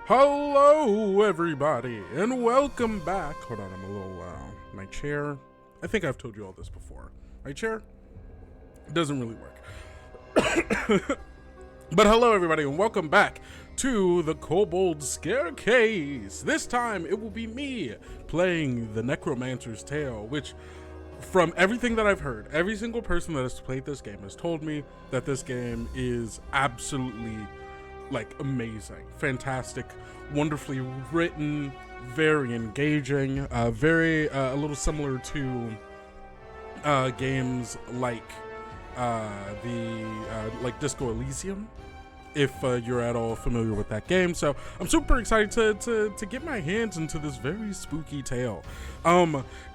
Hello, everybody, and welcome back. Hold on, I'm a little, my chair. I think I've told you all this before. My chair doesn't really work. But hello, everybody, and welcome back to the Kobold Scarecase. This time, it will be me playing the Necromancer's Tale, which, from everything that I've heard, every single person that has played this game has told me that this game is absolutely amazing, fantastic, wonderfully written, very engaging, very a little similar to games like Disco Elysium, if you're at all familiar with that game. So I'm super excited to get my hands into this very spooky tale.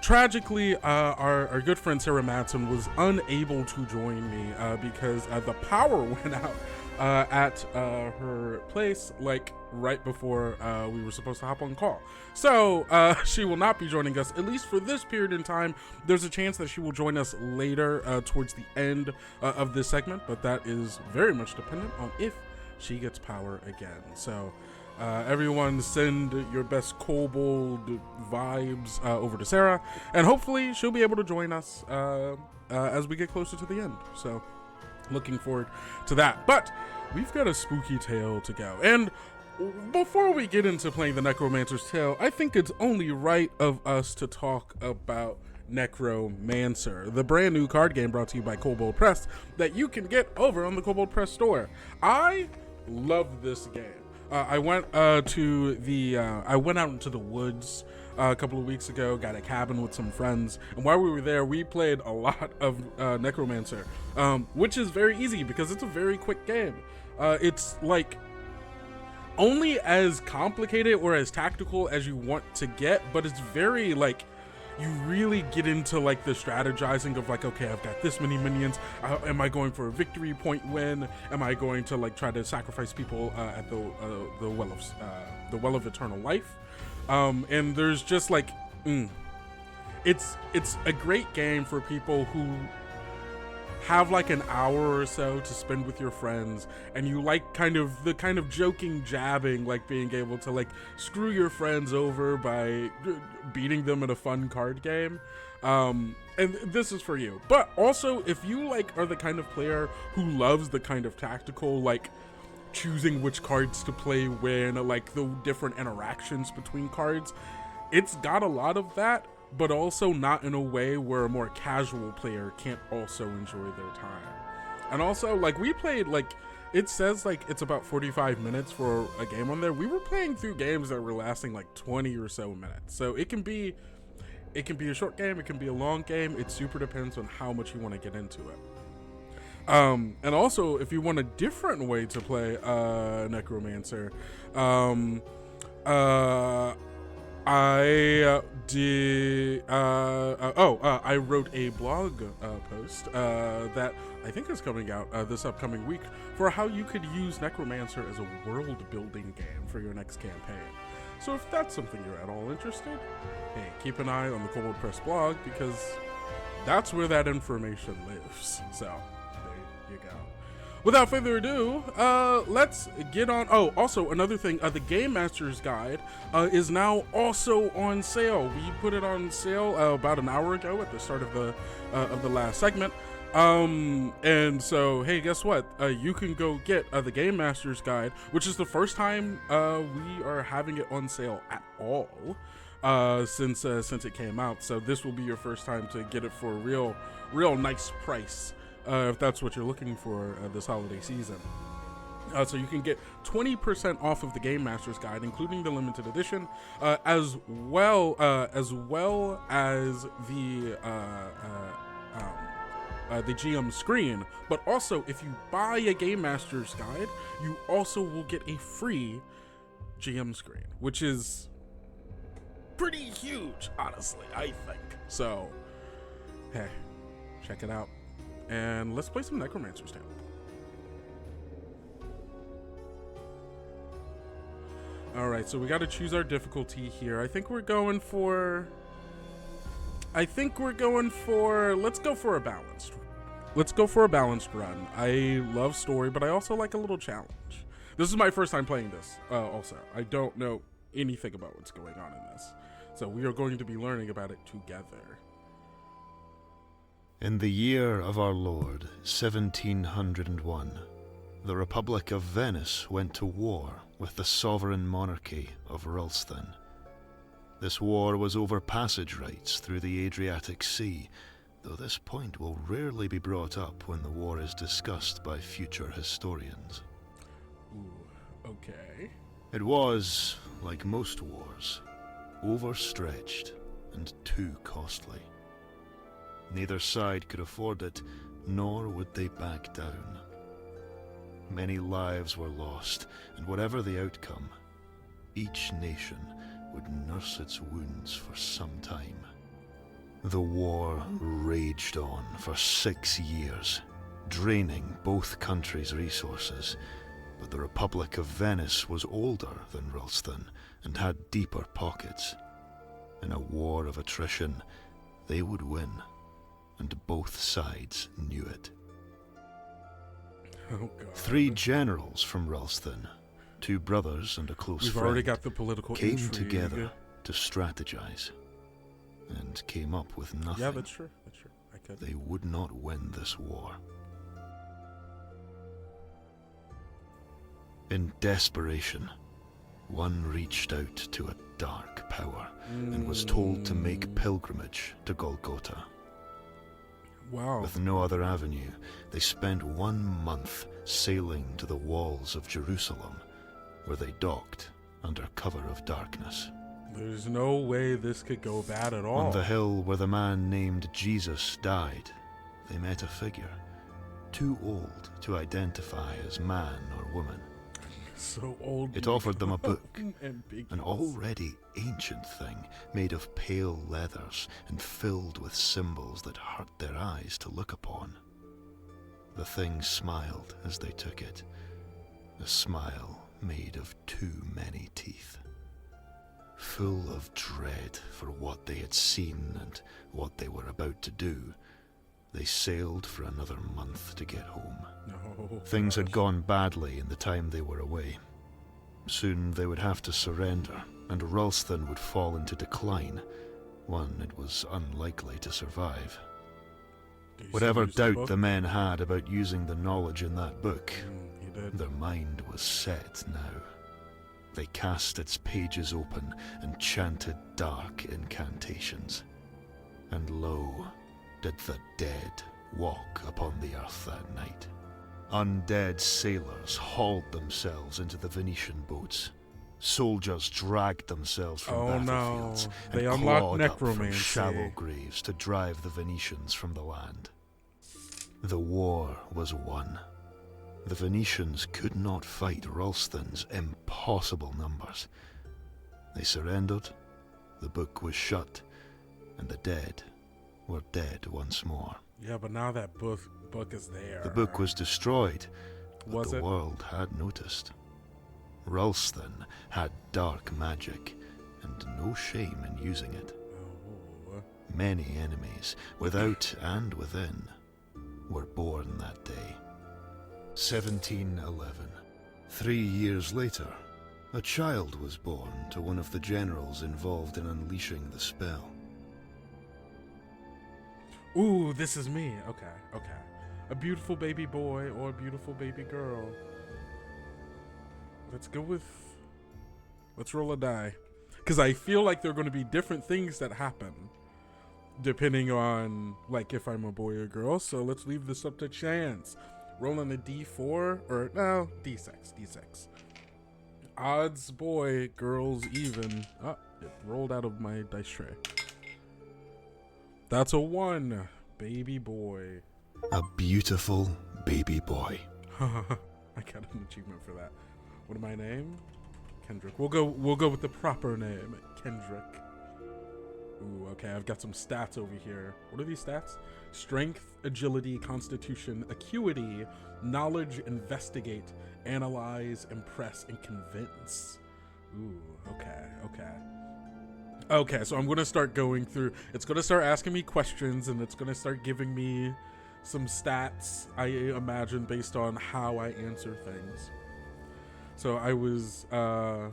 Tragically, our good friend Sarah Madsen was unable to join me because the power went out at her place right before we were supposed to hop on call. So she will not be joining us, at least for this period in time. There's a chance that she will join us later towards the end of this segment, but that is very much dependent on if she gets power again. So everyone send your best kobold vibes over to Sarah, and hopefully she'll be able to join us as we get closer to the end. So looking forward to that. But we've got a spooky tale to go, and before we get into playing the Necromancer's Tale, I think it's only right of us to talk about Necromancer, the brand new card game brought to you by Kobold Press that you can get over on the Kobold Press store. I love this game. I went out into the woods a couple of weeks ago, got a cabin with some friends, and while we were there, we played a lot of Necromancer, which is very easy because it's a very quick game. It's only as complicated or as tactical as you want to get, but it's very you really get into the strategizing of okay, I've got this many minions. Am I going for a victory point win? Am I going to try to sacrifice people at the well of eternal life? And there's just it's a great game for people who have an hour or so to spend with your friends, and you the kind of joking, jabbing, being able to screw your friends over by beating them in a fun card game. And this is for you. But also, if you are the kind of player who loves the kind of tactical, choosing which cards to play when, the different interactions between cards, it's got a lot of that, but also not in a way where a more casual player can't also enjoy their time. And also, we played, it says, it's about 45 minutes for a game on there. We were playing through games that were lasting, 20 or so minutes. So it can be a short game, it can be a long game. It super depends on how much you want to get into it. And also, if you want a different way to play Necromancer, I wrote a blog post that I think is coming out this upcoming week for how you could use Necromancer as a world-building game for your next campaign. So if that's something you're at all interested, hey, keep an eye on the Kobold Press blog, because that's where that information lives. So there you go. Without further ado, let's get on. Oh, also another thing, the Game Master's Guide is now also on sale. We put it on sale about an hour ago at the start of the last segment. And so, hey, guess what? You can go get the Game Master's Guide, which is the first time we are having it on sale at all since it came out. So this will be your first time to get it for a real nice price. If that's what you're looking for this holiday season. So you can get 20% off of the Game Master's Guide, including the limited edition, as well as the GM screen. But also, if you buy a Game Master's Guide, you also will get a free GM screen, which is pretty huge, honestly, I think. So, hey, check it out. And let's play some Necromancer's Tale. Alright, so we got to choose our difficulty here. I think we're going for... let's go for a balanced run. I love story, but I also like a little challenge. This is my first time playing this. Also, I don't know anything about what's going on in this, so we are going to be learning about it together. In the year of our Lord, 1701, the Republic of Venice went to war with the sovereign monarchy of Ralston. This war was over passage rights through the Adriatic Sea, though this point will rarely be brought up when the war is discussed by future historians. Ooh, okay. It was, like most wars, overstretched and too costly. Neither side could afford it, nor would they back down. Many lives were lost, and whatever the outcome, each nation would nurse its wounds for some time. The war raged on for 6 years, draining both countries' resources, but the Republic of Venice was older than Ralston and had deeper pockets. In a war of attrition, they would win, and both sides knew it. Oh, God. 3 generals from Ralston, 2 brothers and a close We've friend, already got the political came intrigue. together to strategize, and came up with nothing. Yeah, that's true. That's true. I could. They would not win this war. In desperation, one reached out to a dark power and was told to make pilgrimage to Golgotha. Wow. With no other avenue, they spent 1 month sailing to the walls of Jerusalem, where they docked under cover of darkness. There's no way this could go bad at all. On the hill where the man named Jesus died, they met a figure, too old to identify as man or woman. So old. It offered them a book, Ambiguous. an already ancient thing made of pale leathers and filled with symbols that hurt their eyes to look upon. The thing smiled as they took it, a smile made of too many teeth. Full of dread for what they had seen and what they were about to do, they sailed for another month to get home. No. Things had gone badly in the time they were away. Soon they would have to surrender, and Ralston would fall into decline, one it was unlikely to survive. Whatever doubt the men had about using the knowledge in that book, their mind was set now. They cast its pages open and chanted dark incantations. And lo, did the dead walk upon the earth that night. Undead sailors hauled themselves into the Venetian boats. Soldiers dragged themselves from battlefields They and unlocked clawed up from necromancy. shallow graves to drive the Venetians from the land. The war was won. The Venetians could not fight Ralston's impossible numbers. They surrendered, the book was shut, and the dead were dead once more. Yeah, but now that book is there. The book was destroyed, but Was the it? world had noticed. Ralston had dark magic, and no shame in using it. Oh. Many enemies, without and within, were born that day. 1711. 3 years later, a child was born to one of the generals involved in unleashing the spell. Ooh, this is me. Okay. A beautiful baby boy or a beautiful baby girl. Let's roll a die. Because I feel like there are going to be different things that happen depending on, like, if I'm a boy or girl. So let's leave this up to chance. Rolling a D4, or no, D6. Odds boy, girls even. Oh, it rolled out of my dice tray. That's a 1, baby boy. A beautiful baby boy. I got an achievement for that. What am I named? Kendrick. We'll go with the proper name, Kendrick. Ooh, okay, I've got some stats over here. What are these stats? Strength, agility, constitution, acuity, knowledge, investigate, analyze, impress, and convince. Ooh, okay. Okay, so I'm going to start going through. It's going to start asking me questions, and it's going to start giving me some stats, I imagine, based on how I answer things. So I was a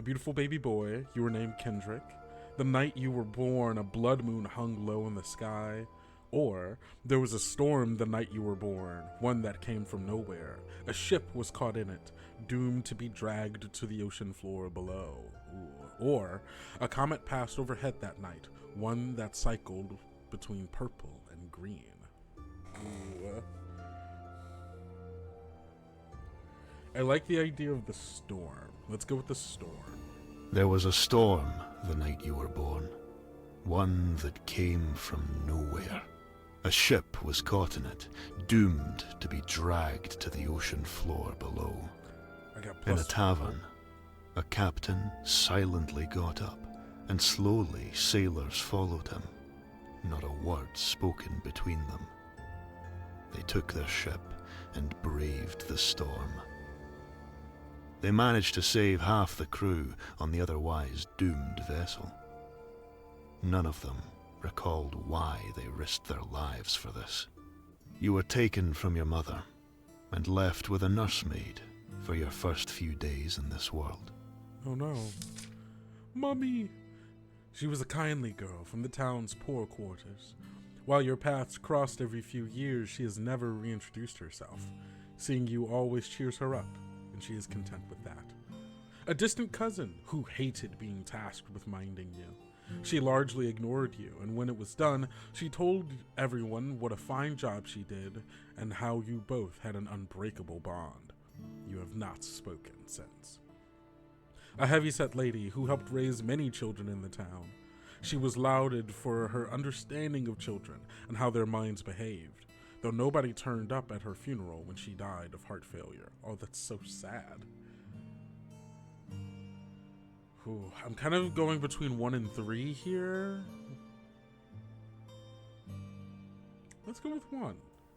beautiful baby boy. You were named Kendrick. The night you were born, a blood moon hung low in the sky. Or there was a storm the night you were born, one that came from nowhere. A ship was caught in it, doomed to be dragged to the ocean floor below. Ooh. Or a comet passed overhead that night, one that cycled between purple and green. Ooh. I like the idea of the storm. Let's go with the storm. There was a storm the night you were born, one that came from nowhere. A ship was caught in it, doomed to be dragged to the ocean floor below. In a tavern, a captain silently got up, and slowly sailors followed him, not a word spoken between them. They took their ship and braved the storm. They managed to save half the crew on the otherwise doomed vessel. None of them recalled why they risked their lives for this. You were taken from your mother and left with a nursemaid for your first few days in this world. Oh no. Mummy! She was a kindly girl from the town's poor quarters. While your paths crossed every few years, she has never reintroduced herself. Seeing you always cheers her up, and she is content with that. A distant cousin who hated being tasked with minding you. She largely ignored you, and when it was done, she told everyone what a fine job she did and how you both had an unbreakable bond. You have not spoken since. A heavyset lady who helped raise many children in the town. She was lauded for her understanding of children and how their minds behaved, though nobody turned up at her funeral when she died of heart failure. Oh, that's so sad. Ooh, I'm kind of going between 1 and 3 here. Let's go with 1.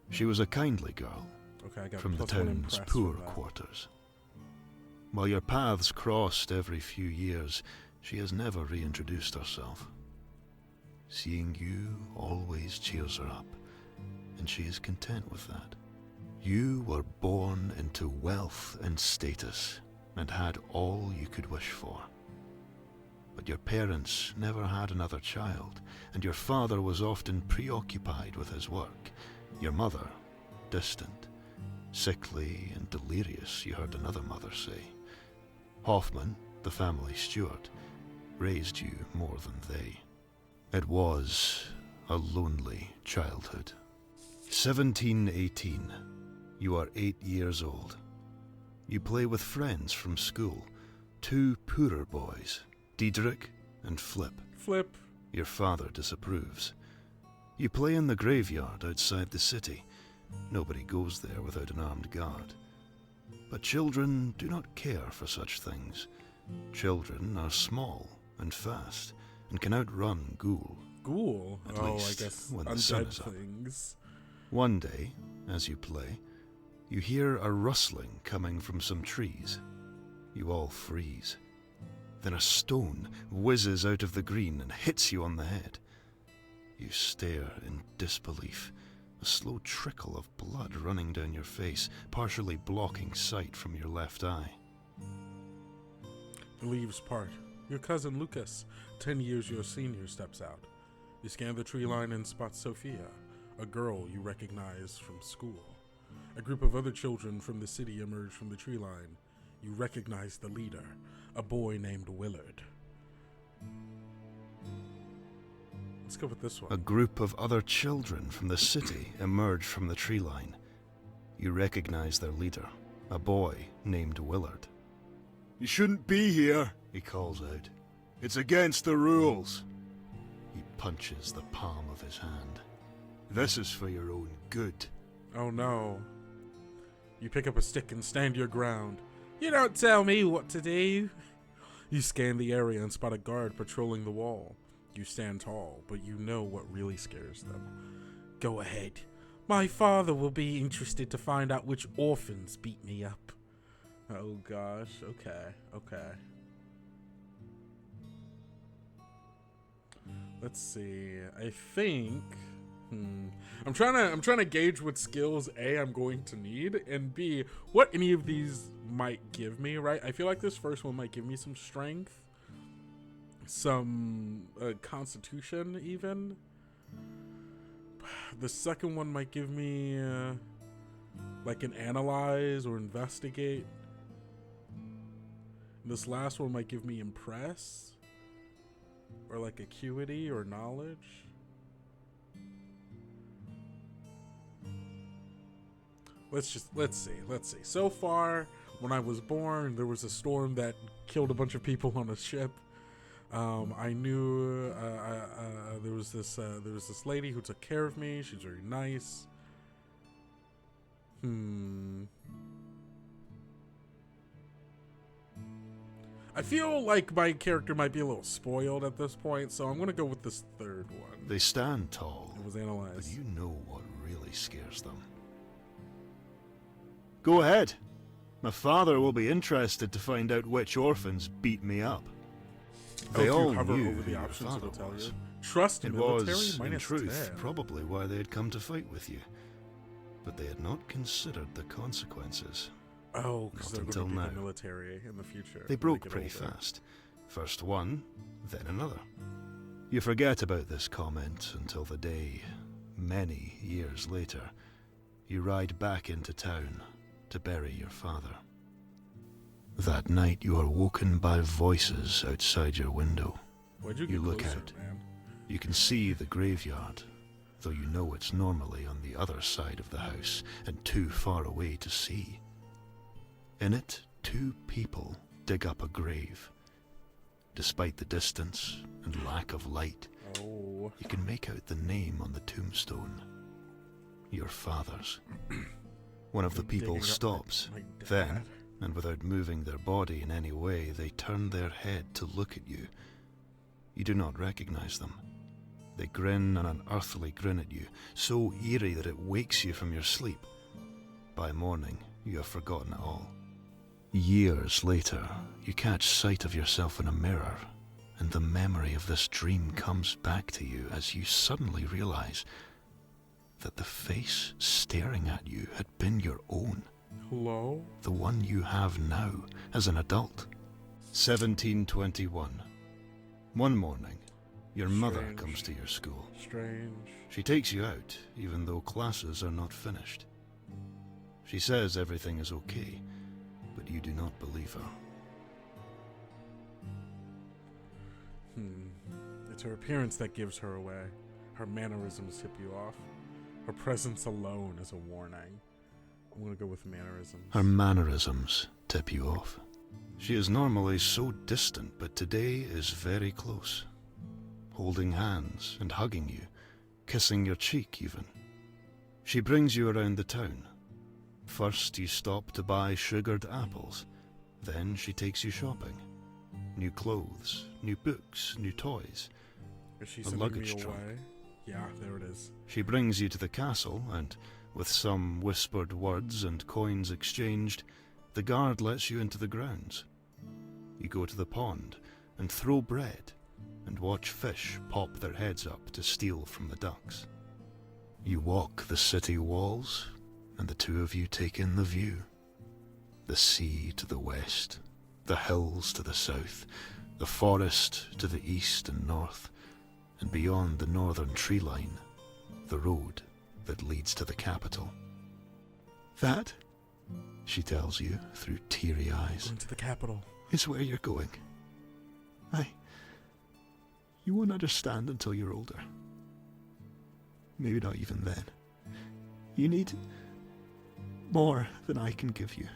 She was a kindly girl. Okay, I got from the +1 town's impressed poor for that. quarters. While your paths crossed every few years, she has never reintroduced herself. Seeing you always cheers her up, and she is content with that. You were born into wealth and status, and had all you could wish for. But your parents never had another child, and your father was often preoccupied with his work. Your mother, distant, sickly and delirious, you heard another mother say. Hoffman, the family steward, raised you more than they. It was a lonely childhood. 1718. You are 8 years old. You play with friends from school, 2 poorer boys, Diedrich and Flip. Flip. Your father disapproves. You play in the graveyard outside the city. Nobody goes there without an armed guard. But children do not care for such things. Children are small and fast, and can outrun ghoul. Ghoul? At Oh, least I guess when the sun undead is up. things. One day, as you play, you hear a rustling coming from some trees. You all freeze. Then a stone whizzes out of the green and hits you on the head. You stare in disbelief, a slow trickle of blood running down your face, partially blocking sight from your left eye. The leaves part. Your cousin Lucas, 10 years your senior, steps out. You scan the tree line and spot Sophia, a girl you recognize from school. A group of other children from the city emerge from the tree line. You recognize the leader, a boy named Willard. Let's go with this one. A group of other children from the city emerge from the tree line. You recognize their leader, a boy named Willard. "You shouldn't be here," he calls out. "It's against the rules." He punches the palm of his hand. "This is for your own good." Oh no. You pick up a stick and stand your ground. You don't tell me what to do. You scan the area and spot a guard patrolling the wall. You stand tall, but you know what really scares them. Go ahead. My father will be interested to find out which orphans beat me up. Oh gosh, okay. Let's see, I think I'm trying to gauge what skills A, I'm going to need, and B, what any of these might give me, right? I feel like this first one might give me some strength, some constitution even. The second one might give me like an analyze or investigate. This last one might give me impress or like acuity or knowledge. Let's see. So far, when I was born, there was a storm that killed a bunch of people on a ship. I knew there was this lady who took care of me. She's very nice. I feel like my character might be a little spoiled at this point, so I'm gonna go with this third one. They stand tall. It was analyzed. But you know what really scares them. Go ahead. My father will be interested to find out which orphans beat me up. They all knew who your father was. Trust it was, in truth, probably why they had come to fight with you. But they had not considered the consequences. Oh, because they're going to be the military in the future. They broke pretty fast. First one, then another. You forget about this comment until the day, many years later, you ride back into town to bury your father. That night you are woken by voices outside your window. Why'd you look closer, out. Man? You can see the graveyard, though you know it's normally on the other side of the house and too far away to see. In it, 2 people dig up a grave. Despite the distance and lack of light, you can make out the name on the tombstone. Your father's. One of the people stops. Then, and without moving their body in any way, they turn their head to look at you. You do not recognize them. They grin an unearthly grin at you, so eerie that it wakes you from your sleep. By morning, you have forgotten it all. Years later, you catch sight of yourself in a mirror, and the memory of this dream comes back to you as you suddenly realize that the face staring at you had been your own. Hello? The one you have now as an adult. 1721. One morning, your mother comes to your school. Strange. She takes you out, even though classes are not finished. She says everything is okay, but you do not believe her. It's her appearance that gives her away. Her mannerisms tip you off. Her presence alone is a warning. I'm gonna go with mannerisms. Her mannerisms tip you off. She is normally so distant, but today is very close. Holding hands and hugging you, kissing your cheek even. She brings you around the town. First you stop to buy sugared apples. Then she takes you shopping. New clothes, new books, new toys. Is she a sending luggage me away? trunk. Yeah, there it is. She brings you to the castle, and with some whispered words and coins exchanged, the guard lets you into the grounds. You go to the pond and throw bread and watch fish pop their heads up to steal from the ducks. You walk the city walls, and the 2 of you take in the view. The sea to the west, the hills to the south, the forest to the east and north, and beyond the northern tree line, the road that leads to the capital. That, she tells you through teary eyes, Going to the capital. Is where you're going. You won't understand until you're older. Maybe not even then. You need more than I can give you.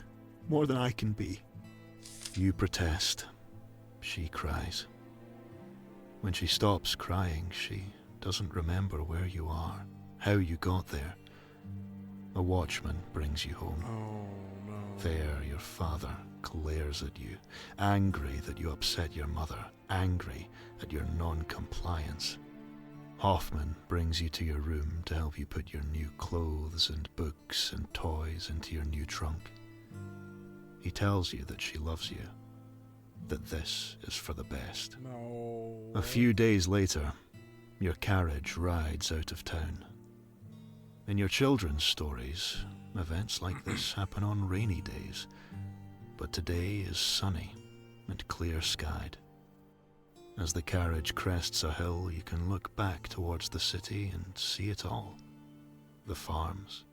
More than I can be. You protest. She cries. When she stops crying, she doesn't remember where you are, how you got there. A watchman brings you home. Oh, no. There, your father glares at you, angry that you upset your mother, angry at your non-compliance. Hoffman brings you to your room to help you put your new clothes and books and toys into your new trunk. He tells you that she loves you, that this is for the best. No. A few days later, your carriage rides out of town. In your children's stories, events like this happen on rainy days, but today is sunny and clear-skied. As the carriage crests a hill, you can look back towards the city and see it all. The farms,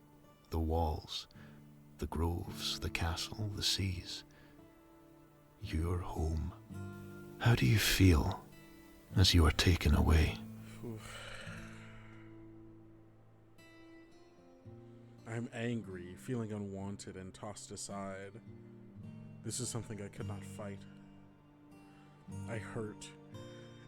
the walls, the groves, the castle, the seas. Your home. How do you feel as you are taken away? I'm angry, feeling unwanted and tossed aside. This is something I could not fight. I hurt.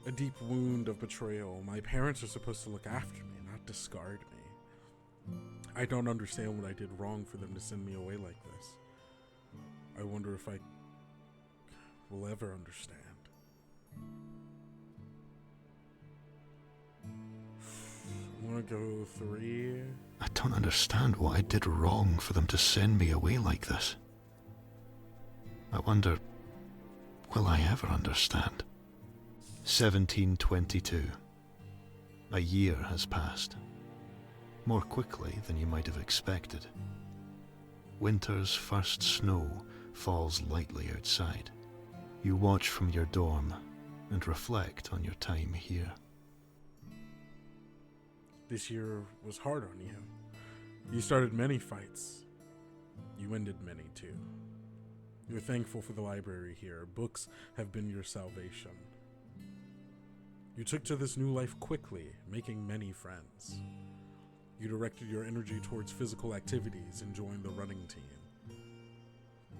A deep wound of betrayal. My parents are supposed to look after me, not discard me. I don't understand what I did wrong for them to send me away like this. I wonder if I will ever understand. I'm gonna go 3. I don't understand what I did wrong for them to send me away like this. I wonder, will I ever understand? 1722. A year has passed. More quickly than you might have expected. Winter's first snow falls lightly outside. You watch from your dorm and reflect on your time here. This year was hard on you. You started many fights. You ended many too. You're thankful for the library here. Books have been your salvation. You took to this new life quickly, making many friends. You directed your energy towards physical activities and joined the running team.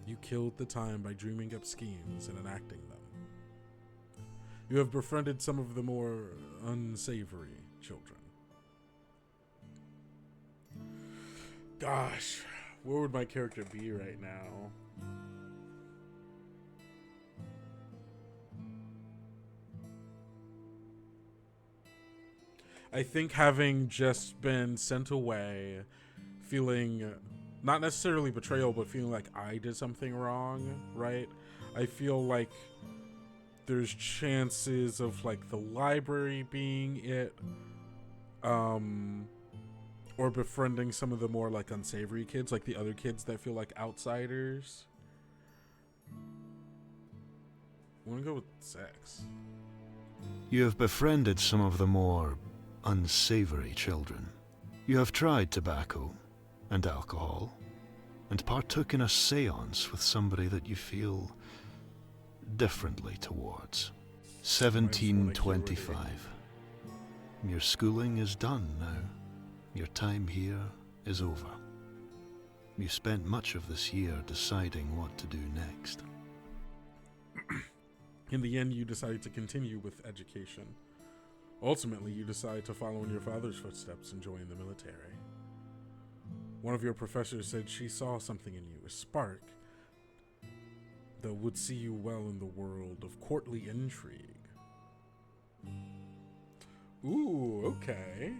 You killed the time by dreaming up schemes and enacting them. You have befriended some of the more unsavory children. Gosh, where would my character be right now? I think having just been sent away, feeling not necessarily betrayal, but feeling like I did something wrong, right? I feel like there's chances of like the library being it, or befriending some of the more like unsavory kids, like the other kids that feel like outsiders. I'm gonna go with 6. You have befriended some of the more unsavory children. You have tried tobacco and alcohol, and partook in a seance with somebody that you feel differently towards. 1725. Your schooling is done now. Your time here is over. You spent much of this year deciding what to do next. In the end, you decided to continue with education. Ultimately, you decide to follow in your father's footsteps and join the military. One of your professors said she saw something in you, a spark, that would see you well in the world of courtly intrigue. Ooh, okay.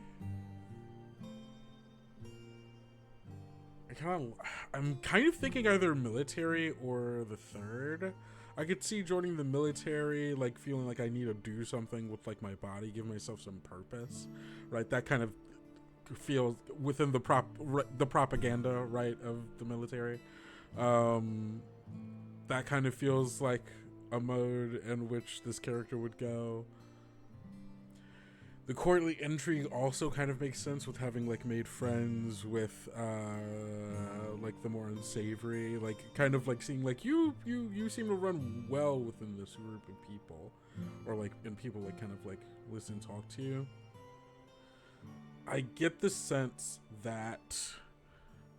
I'm kind of thinking either military or the 3rd. I could see joining the military, like feeling like I need to do something with like my body, give myself some purpose, right? That kind of feels within the propaganda, right, of the military. That kind of feels like a mode in which this character would go. The courtly intrigue also kind of makes sense with having like made friends with like the more unsavory, like kind of like seeing like you seem to run well within this group of people, or like and people like kind of like listen, talk to you. I get the sense that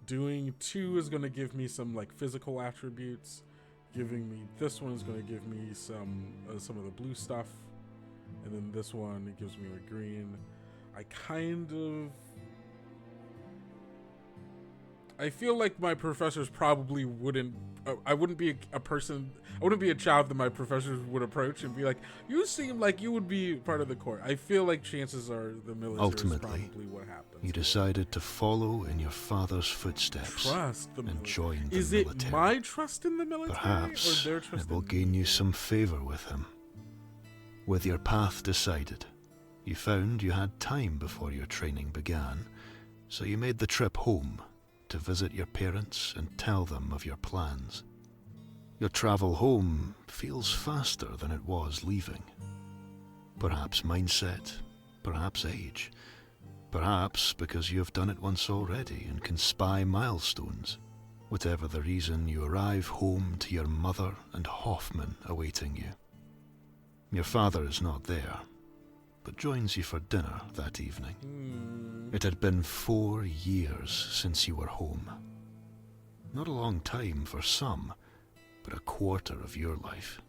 doing 2 is going to give me some like physical attributes. Giving me this one is going to give me some of the blue stuff. And then this one, it gives me a green. I feel like my professors probably wouldn't, I wouldn't be a child that my professors would approach and be like, you seem like you would be part of the court. I feel like chances are the military Ultimately, is probably what happens. You decided to follow in your father's footsteps and join the military. Is it my trust in the military? Perhaps or their trust it will gain you some favor with him. With your path decided, you found you had time before your training began, So you made the trip home to visit your parents and tell them of your plans. Your travel home feels faster than it was leaving. Perhaps mindset, perhaps age, perhaps because you have done it once already and can spy milestones. Whatever the reason, you arrive home to your mother and Hoffman awaiting you. Your father is not there, but joins you for dinner that evening. It had been 4 years since you were home. Not a long time for some, but a quarter of your life.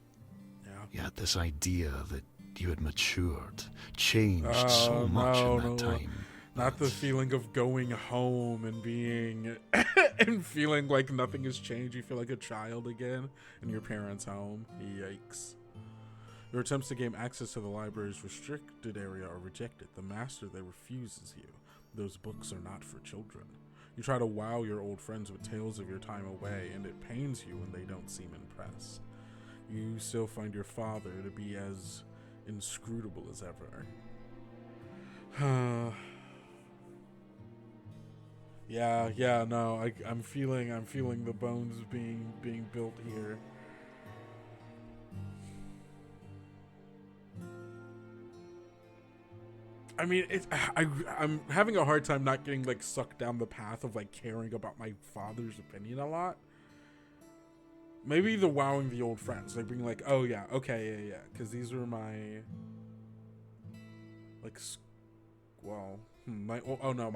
Yeah. Yet this idea that you had matured, changed so much in that time. Not the feeling of going home and being and feeling like nothing has changed. You feel like a child again in your parents' home. Yikes. Your attempts to gain access to the library's restricted area are rejected. The master there refuses you. Those books are not for children. You try to wow your old friends with tales of your time away, and it pains you when they don't seem impressed. You still find your father to be as inscrutable as ever. I'm feeling the bones being built here. I mean, I'm having a hard time not getting like sucked down the path of like caring about my father's opinion a lot. Maybe the wowing the old friends, like being like, oh yeah, okay, yeah, because these were my like, my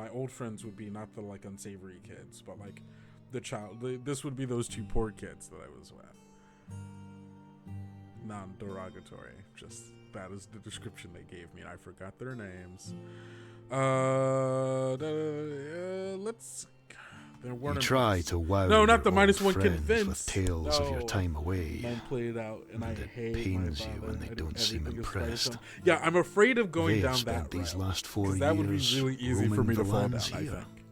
old friends would be not the like unsavory kids, but like this would be those two poor kids that I was with. Non-derogatory, just that is the description they gave me, and I forgot their names. Let's. You try to wow not the your minus old one friends convince with tales of your time away. Mine played out, and I it hate pains my you father. when they don't seem Everything is impressed. right. Yeah, I'm afraid of going They down have spent that these route, last 4 years that would be really easy for me to fall down. I here, think.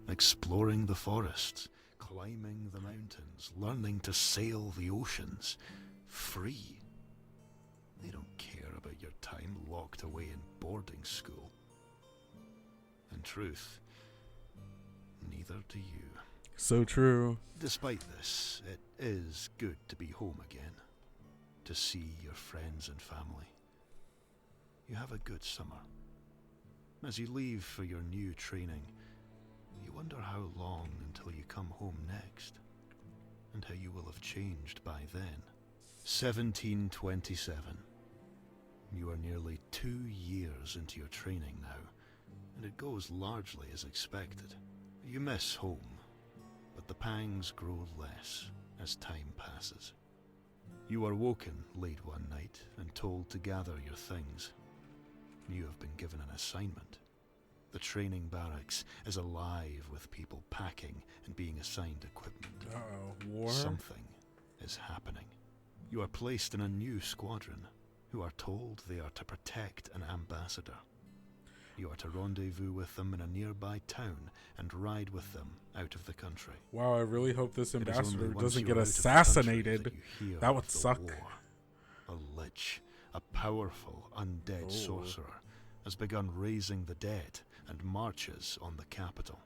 exploring the forests, climbing the mountains, learning to sail the oceans, free. They don't care about your time locked away in boarding school. In truth, neither do you. So true. Despite this, it is good to be home again, to see your friends and family. You have a good summer. As you leave for your new training, you wonder how long until you come home next, and how you will have changed by then. 1727. You are nearly 2 years into your training now, and it goes largely as expected. You miss home, but the pangs grow less as time passes. You are woken late one night and told to gather your things. You have been given an assignment. The training barracks is alive with people packing and being assigned equipment. War? Something is happening. You are placed in a new squadron, who are told they are to protect an ambassador. You are to rendezvous with them in a nearby town and ride with them out of the country. Wow, I really hope this ambassador doesn't get you're assassinated. That would of the suck. war. A lich, a powerful undead sorcerer, has begun raising the dead and marches on the capital.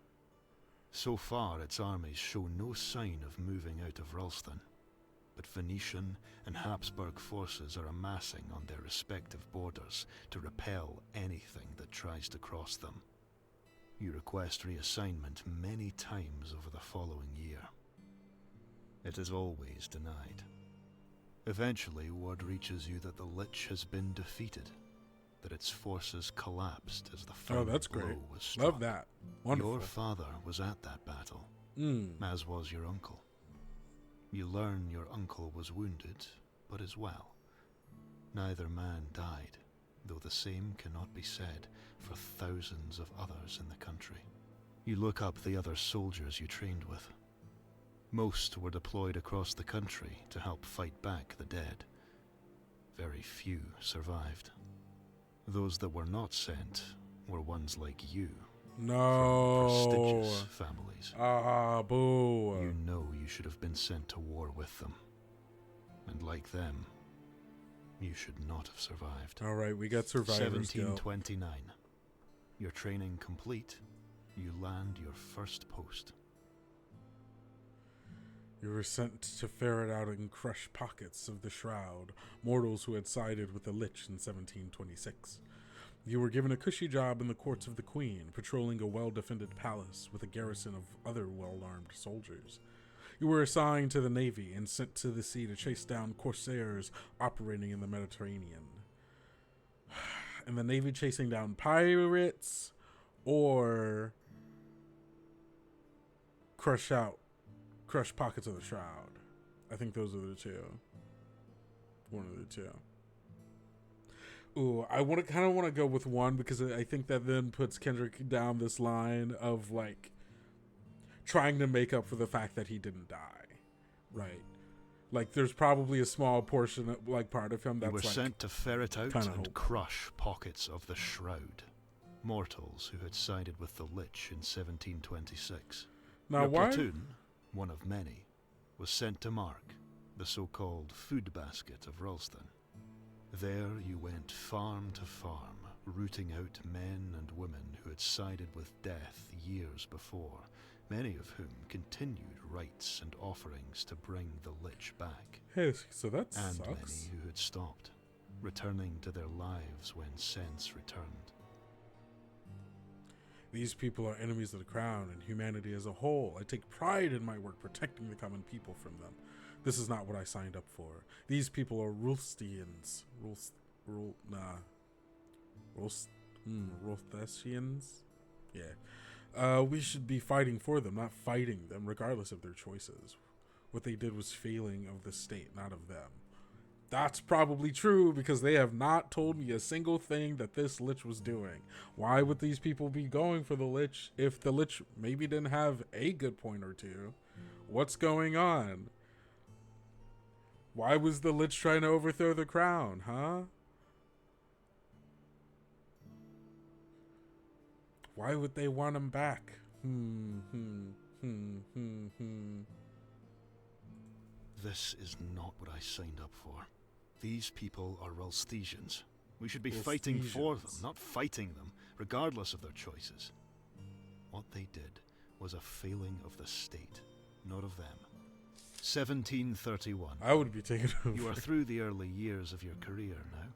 So far, its armies show no sign of moving out of Ralston, but Venetian and Habsburg forces are amassing on their respective borders to repel anything that tries to cross them. You request reassignment many times over the following year. It is always denied. Eventually, word reaches you that the Lich has been defeated, that its forces collapsed as the final blow was struck. Love that. Wonderful. Your father was at that battle, as was your uncle. You learn your uncle was wounded, but is well. Neither man died, though the same cannot be said for thousands of others in the country. You look up the other soldiers you trained with. Most were deployed across the country to help fight back the dead. Very few survived. Those that were not sent were ones like you. No. From prestigious families. Boo. You know you should have been sent to war with them. And like them, you should not have survived. All right, we got survivors. 1729. Your training complete. you land your first post. You were sent to ferret out and crush pockets of the Shroud, mortals who had sided with the Lich in 1726. You were given a cushy job in the courts of the Queen, patrolling a well-defended palace with a garrison of other well-armed soldiers. You were assigned to the Navy and sent to the sea to chase down corsairs operating in the Mediterranean. And the Navy chasing down pirates or crush pockets of the Shroud. I think those are the two. One of the two. Ooh, I kind of want to go with one because I think that then puts Kendrick down this line of like trying to make up for the fact that he didn't die, right? Like there's probably a small portion of, like part of him that's like you were sent to ferret out and hope. Crush pockets of the Shroud, mortals who had sided with the Lich in 1726. Now, Your why? platoon, one of many, was sent to Mark, the so-called food basket of Ralston. There you went farm to farm, rooting out men and women who had sided with death years before, many of whom continued rites and offerings to bring the Lich back. Hey, so that and sucks. many who had stopped, returning to their lives when sense returned. These people are enemies of the crown and humanity as a whole. I take pride in my work protecting the common people from them. This is not what I signed up for. These people are Rulstians. Rulthesians? Yeah. We should be fighting for them, not fighting them, regardless of their choices. What they did was failing of the state, not of them. That's probably true because they have not told me a single thing that this Lich was doing. Why would these people be going for the Lich if the Lich maybe didn't have a good point or two? What's going on? Why was the Lich trying to overthrow the crown, huh? Why would they want him back? This is not what I signed up for. These people are Ralsthesians. We should be fighting for them, not fighting them, regardless of their choices. What they did was a failing of the state, not of them. 1731. I would be taken over. You are through the early years of your career now.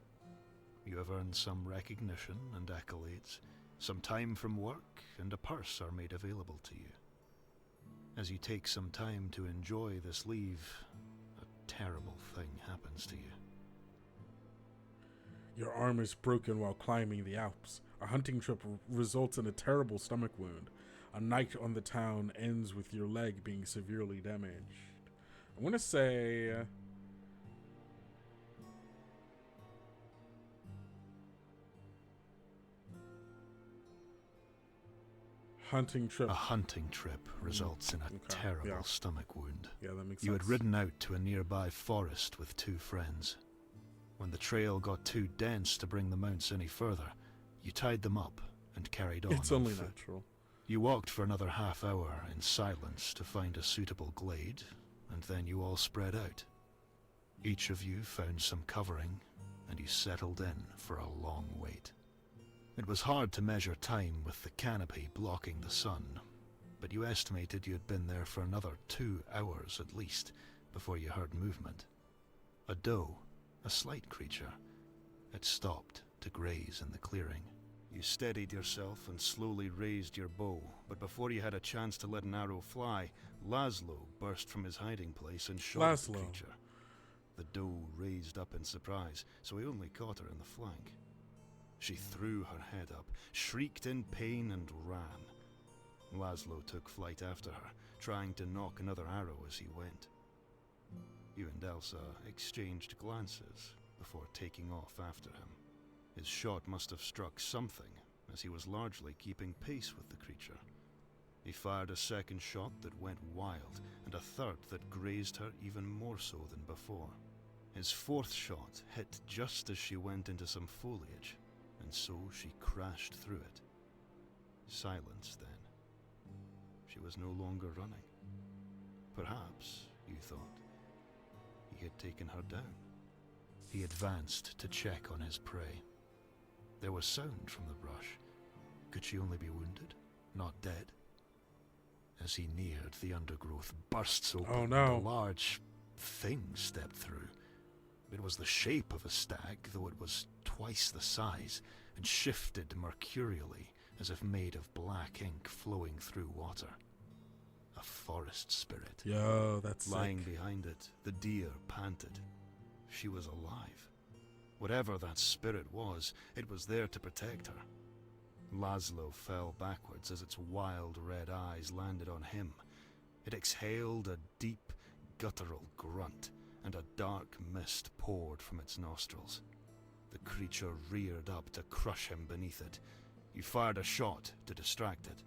You have earned some recognition and accolades. Some time from work and a purse are made available to you. As you take some time to enjoy this leave, a terrible thing happens to you. Your arm is broken while climbing the Alps. A hunting trip results in a terrible stomach wound. A night on the town ends with your leg being severely damaged. I want to say... hunting trip. A hunting trip results in a terrible stomach wound. Yeah, that makes sense. You had ridden out to a nearby forest with two friends. When the trail got too dense to bring the mounts any further, you tied them up and carried on. It's only natural. You walked for another half hour in silence to find a suitable glade, and then you all spread out. Each of you found some covering, and you settled in for a long wait. It was hard to measure time with the canopy blocking the sun, but you estimated you had been there for another 2 hours at least before you heard movement. A doe, a slight creature, had stopped to graze in the clearing. You steadied yourself and slowly raised your bow, but before you had a chance to let an arrow fly, Laszlo burst from his hiding place and shot at the creature. The doe raised up in surprise, so he only caught her in the flank. She threw her head up, shrieked in pain, and ran. Laszlo took flight after her, trying to knock another arrow as he went. You and Elsa exchanged glances before taking off after him. His shot must have struck something, as he was largely keeping pace with the creature. He fired a second shot that went wild, and a third that grazed her even more so than before. His fourth shot hit just as she went into some foliage, and so she crashed through it. Silence then. She was no longer running. Perhaps, you thought, he had taken her down. He advanced to check on his prey. There was sound from the brush. Could she only be wounded? not dead. As he neared, the undergrowth bursts open, Oh, and no. a large thing stepped through. It was the shape of a stag, though it was twice the size, and shifted mercurially, as if made of black ink flowing through water. A forest spirit. Yo, that's Lying sick. behind it, the deer panted. She was alive. Whatever that spirit was, it was there to protect her. Laszlo fell backwards as its wild red eyes landed on him. It exhaled a deep, guttural grunt, and a dark mist poured from its nostrils. The creature reared up to crush him beneath it. You fired a shot to distract it.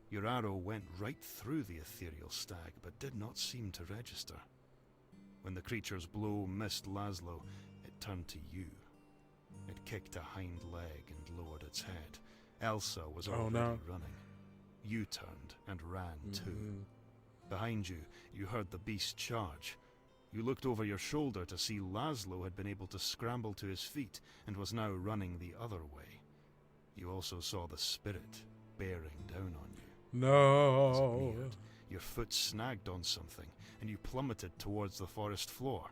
Your arrow went right through the ethereal stag, but did not seem to register. When the creature's blow missed Laszlo, it turned to you. It kicked a hind leg and lowered its head. Elsa was already running. You turned and ran too. Behind you, you heard the beast charge. You looked over your shoulder to see Laszlo had been able to scramble to his feet and was now running the other way. You also saw the spirit bearing down on you. No. As it neared, your foot snagged on something, and you plummeted towards the forest floor.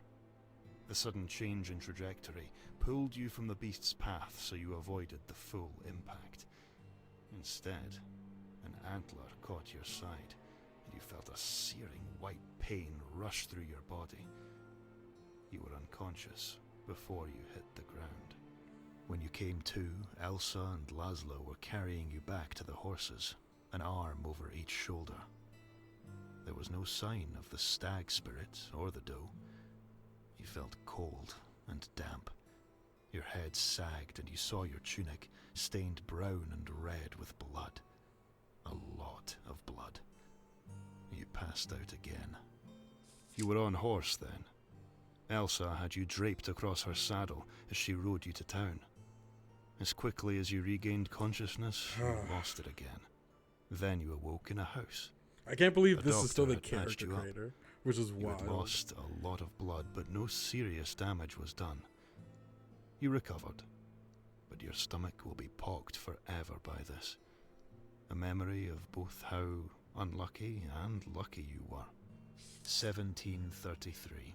The sudden change in trajectory pulled you from the beast's path so you avoided the full impact. Instead, an antler caught your side, and you felt a searing white pain rush through your body. You were unconscious before you hit the ground. When you came to, Elsa and Laszlo were carrying you back to the horses, an arm over each shoulder. There was no sign of the stag spirit or the doe. You felt cold and damp. Your head sagged and you saw your tunic stained brown and red with blood. A lot of blood. You passed out again. You were on horse then. Elsa had you draped across her saddle as she rode you to town. As quickly as you regained consciousness, you lost it again. Then you awoke in a house. I can't believe A this is still the doctor had patched character you up. creator, which is You wild. had lost a lot of blood, but no serious damage was done. You recovered, but your stomach will be pocked forever by this. A memory of both how unlucky and lucky you were. 1733.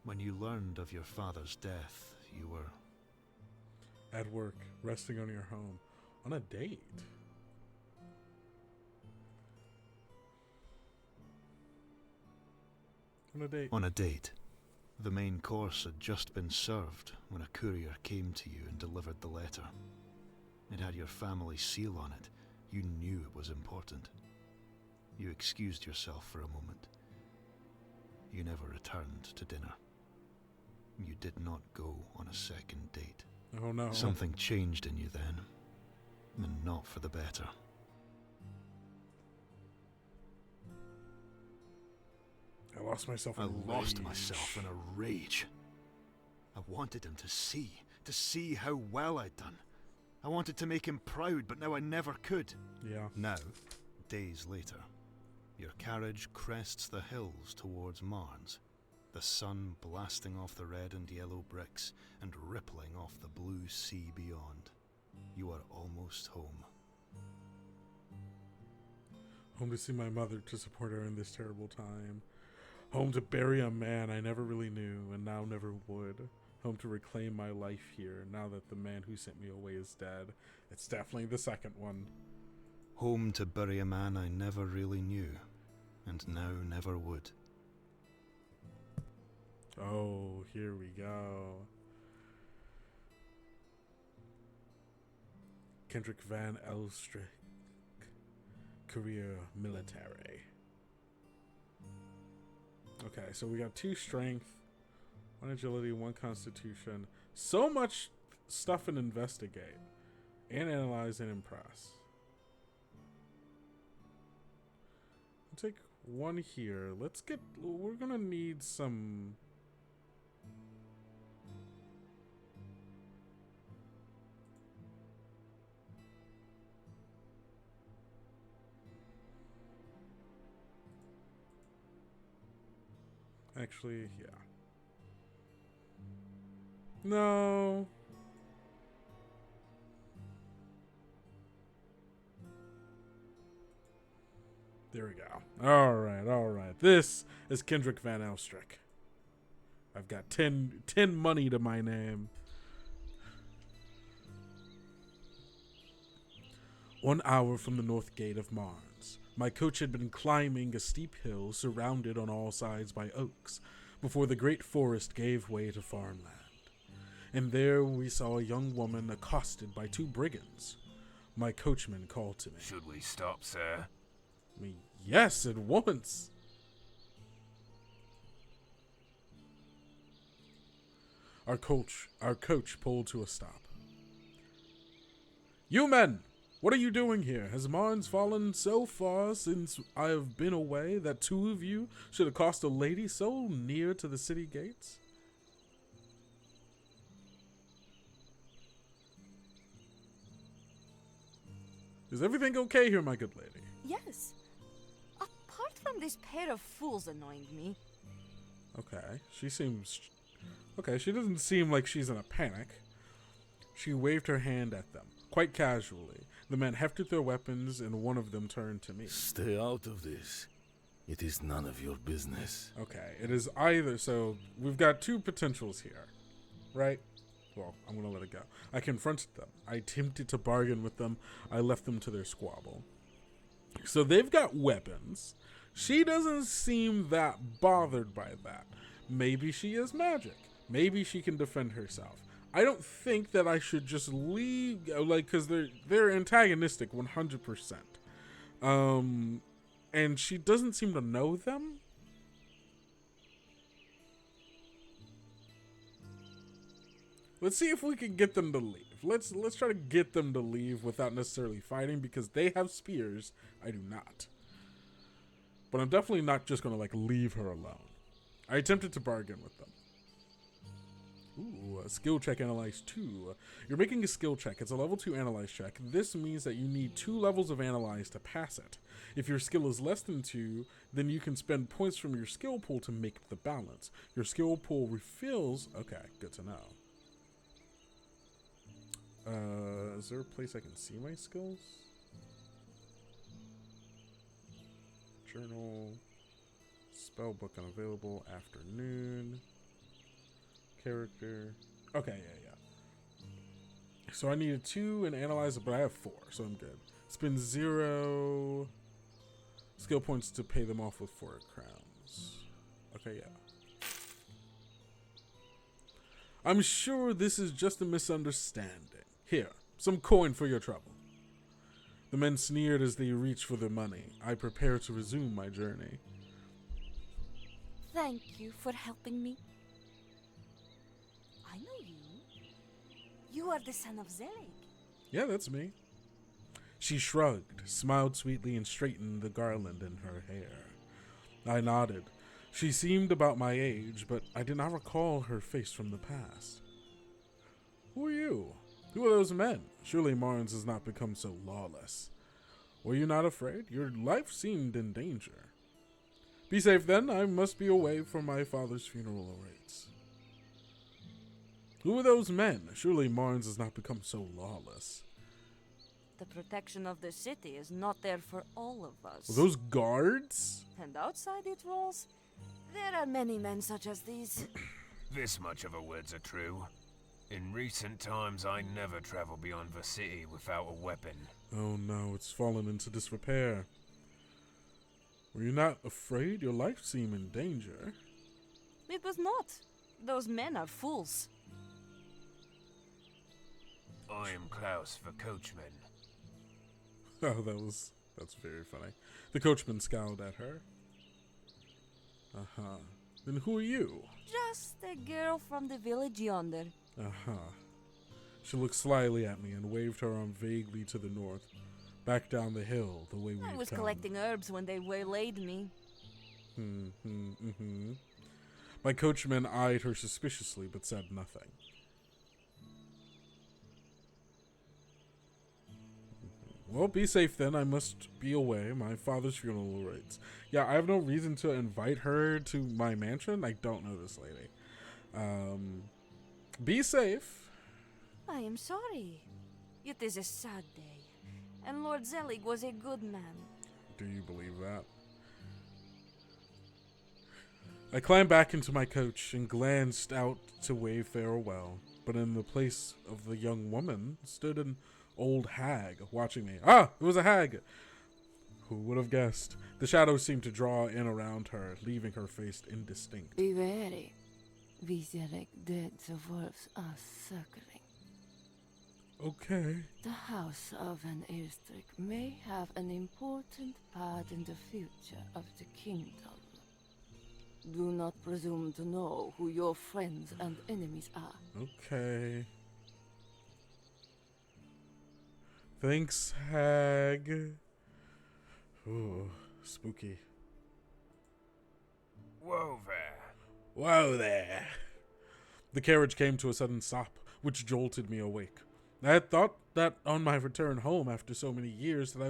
When you learned of your father's death, you were... At work, resting on your home, on a date. On a date. On a date. The main course had just been served when a courier came to you and delivered the letter. It had your family seal on it. You knew it was important. You excused yourself for a moment. You never returned to dinner. You did not go on a second date. Oh no. Something changed in you then, and not for the better. I lost myself I in lost rage. myself in a rage. I wanted him to see how well I'd done. I wanted to make him proud, but now I never could. Yeah. Now, days later, your carriage crests the hills towards Marnes, the sun blasting off the red and yellow bricks and rippling off the blue sea beyond. You are almost home. Home to see my mother, to support her in this terrible time. Home to bury a man I never really knew and now never would. Home to reclaim my life here now that the man who sent me away is dead. It's definitely the second one. Home to bury a man I never really knew, and now never would. Oh, here we go. Kendrick Van Elstrick. Career military. Okay, so we got 2 strength, 1 agility, 1 constitution. So much stuff in investigate. And analyze and impress. I'll take 1 here. We're gonna need some... Actually, yeah. No. There we go. All right. This is Kendrick Van Elstrick. I've got 10 money to my name. 1 hour from the north gate of Mars, my coach had been climbing a steep hill surrounded on all sides by oaks before the great forest gave way to farmland. And there we saw a young woman accosted by 2 brigands. My coachman called to me. Should we stop, sir? Yes, at once. Our coach pulled to a stop. You men! What are you doing here? Has Mars fallen so far since I have been away that 2 of you should accost a lady so near to the city gates? Is everything okay here, my good lady? Yes. Apart from this pair of fools annoying me. Okay, she seems... Okay, she doesn't seem like she's in a panic. She waved her hand at them, quite casually. The men hefted their weapons, and one of them turned to me. Stay out of this. It is none of your business. Okay, it is either... So, we've got 2 potentials here, right? Well, I'm going to let it go. I confronted them. I attempted to bargain with them. I left them to their squabble. So they've got weapons. She doesn't seem that bothered by that. Maybe she has magic. Maybe she can defend herself. I don't think that I should just leave, like, because they're antagonistic 100%. And she doesn't seem to know them. Let's see if we can get them to leave. Let's try to get them to leave without necessarily fighting, because they have spears. I do not. But I'm definitely not just going to, like, leave her alone. I attempted to bargain with them. Ooh, a skill check analyze 2. You're making a skill check. It's a level 2 analyze check. This means that you need 2 levels of analyze to pass it. If your skill is less than 2, then you can spend points from your skill pool to make the balance. Your skill pool refills... Okay, good to know. Is there a place I can see my skills? Journal. Spellbook unavailable. Afternoon. Character. Okay, yeah. So I needed 2 and analyze it, but I have 4, so I'm good. Spend 0 skill points to pay them off with 4 crowns. Okay, yeah. I'm sure this is just a misunderstanding. Here, some coin for your trouble. The men sneered as they reached for their money. I prepared to resume my journey. Thank you for helping me. I know you. You are the son of Zelig. Yeah, that's me. She shrugged, smiled sweetly, and straightened the garland in her hair. I nodded. She seemed about my age, but I did not recall her face from the past. Who are you? Who are those men? Surely Mars has not become so lawless. Were you not afraid? Your life seemed in danger. Be safe then. I must be away for my father's funeral rites. Who are those men? Surely Mars has not become so lawless. The protection of the city is not there for all of us. Were those guards? And outside its walls, there are many men such as these. This much of a words are true. In recent times, I never travel beyond the city without a weapon. Oh no, it's fallen into disrepair. Were you not afraid? Your life seemed in danger. It was not. Those men are fools. I am Klaus, the coachman. Oh, that's very funny. The coachman scowled at her. Uh-huh. Then who are you? Just a girl from the village yonder. Uh-huh. She looked slyly at me and waved her arm vaguely to the north, back down the hill the way we I was come. collecting herbs when they waylaid me. My coachman eyed her suspiciously but said nothing. Well, be safe then. I must be away. My father's funeral rites. Yeah, I have no reason to invite her to my mansion. I don't know this lady. Be safe. I am sorry. It is a sad day, and Lord Zelig was a good man. Do you believe that? I climbed back into my coach and glanced out to wave farewell, but in the place of the young woman stood an old hag watching me. Ah, it was a hag! Who would have guessed? The shadows seemed to draw in around her, leaving her face indistinct. Be wary. Viseric dead dwarfs are circling. Okay. The House of Van Eerstrik may have an important part in the future of the kingdom. Do not presume to know who your friends and enemies are. Okay. Thanks, hag. Ooh, spooky. Whoa there. Whoa there. The carriage came to a sudden stop, which jolted me awake. I had thought that on my return home after so many years that I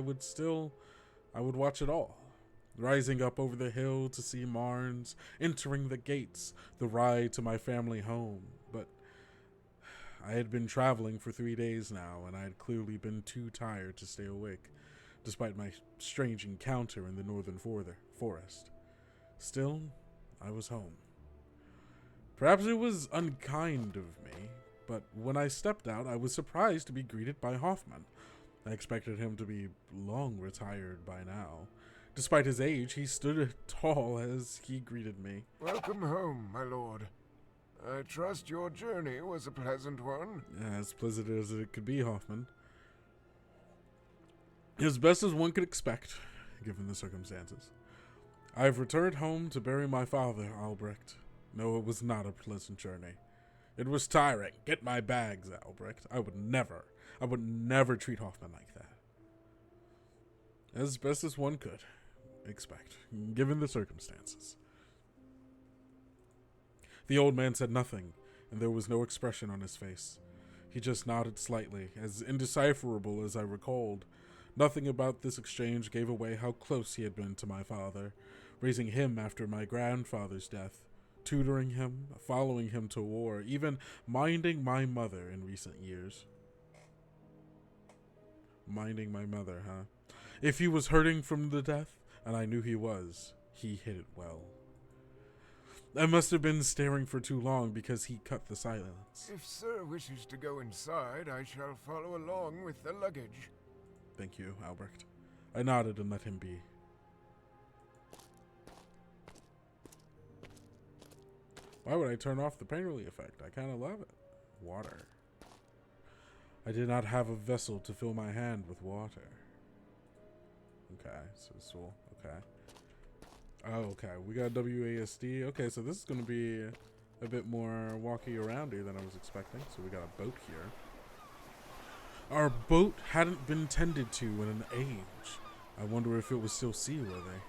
would watch it all. Rising up over the hill to see Marnes, entering the gates, the ride to my family home. But I had been traveling for 3 days now, and I had clearly been too tired to stay awake, despite my strange encounter in the northern forest. Still, I was home. Perhaps it was unkind of me, but when I stepped out, I was surprised to be greeted by Hoffman. I expected him to be long retired by now. Despite his age, he stood tall as he greeted me. Welcome home, my lord. I trust your journey was a pleasant one. As pleasant as it could be, Hoffman. As best as one could expect, given the circumstances. I've returned home to bury my father, Albrecht. No, it was not a pleasant journey. It was tiring. Get my bags, Albrecht. I would never treat Hoffman like that. As best as one could expect, given the circumstances. The old man said nothing, and there was no expression on his face. He just nodded slightly, as indecipherable as I recalled. Nothing about this exchange gave away how close he had been to my father, raising him after my grandfather's death, tutoring him, following him to war, even minding my mother in recent years. Minding my mother, huh? If he was hurting from the death, and I knew he was, he hid it well. I must have been staring for too long because he cut the silence. If sir wishes to go inside, I shall follow along with the luggage. Thank you, Albrecht. I nodded and let him be. Why would I turn off the painterly effect? I kind of love it. Water. I did not have a vessel to fill my hand with water. Okay, so okay. Oh, okay. We got WASD. Okay, so this is going to be a bit more walky aroundy than I was expecting. So we got a boat here. Our boat hadn't been tended to in an age. I wonder if it was still seaworthy.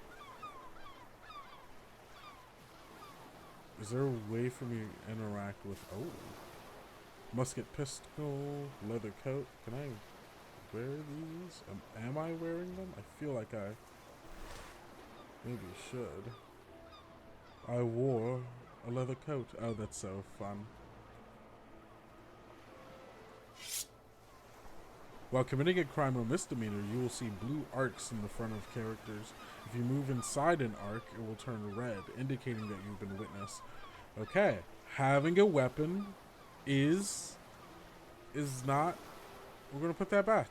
Is there a way for me to interact with... Oh. Musket pistol, leather coat. Can I wear these? Am I wearing them? I feel like I maybe should. I wore a leather coat. Oh, that's so fun. While committing a crime or misdemeanor, you will see blue arcs in the front of characters. If you move inside an arc, it will turn red, indicating that you've been witnessed. Okay, having a weapon is not... We're going to put that back.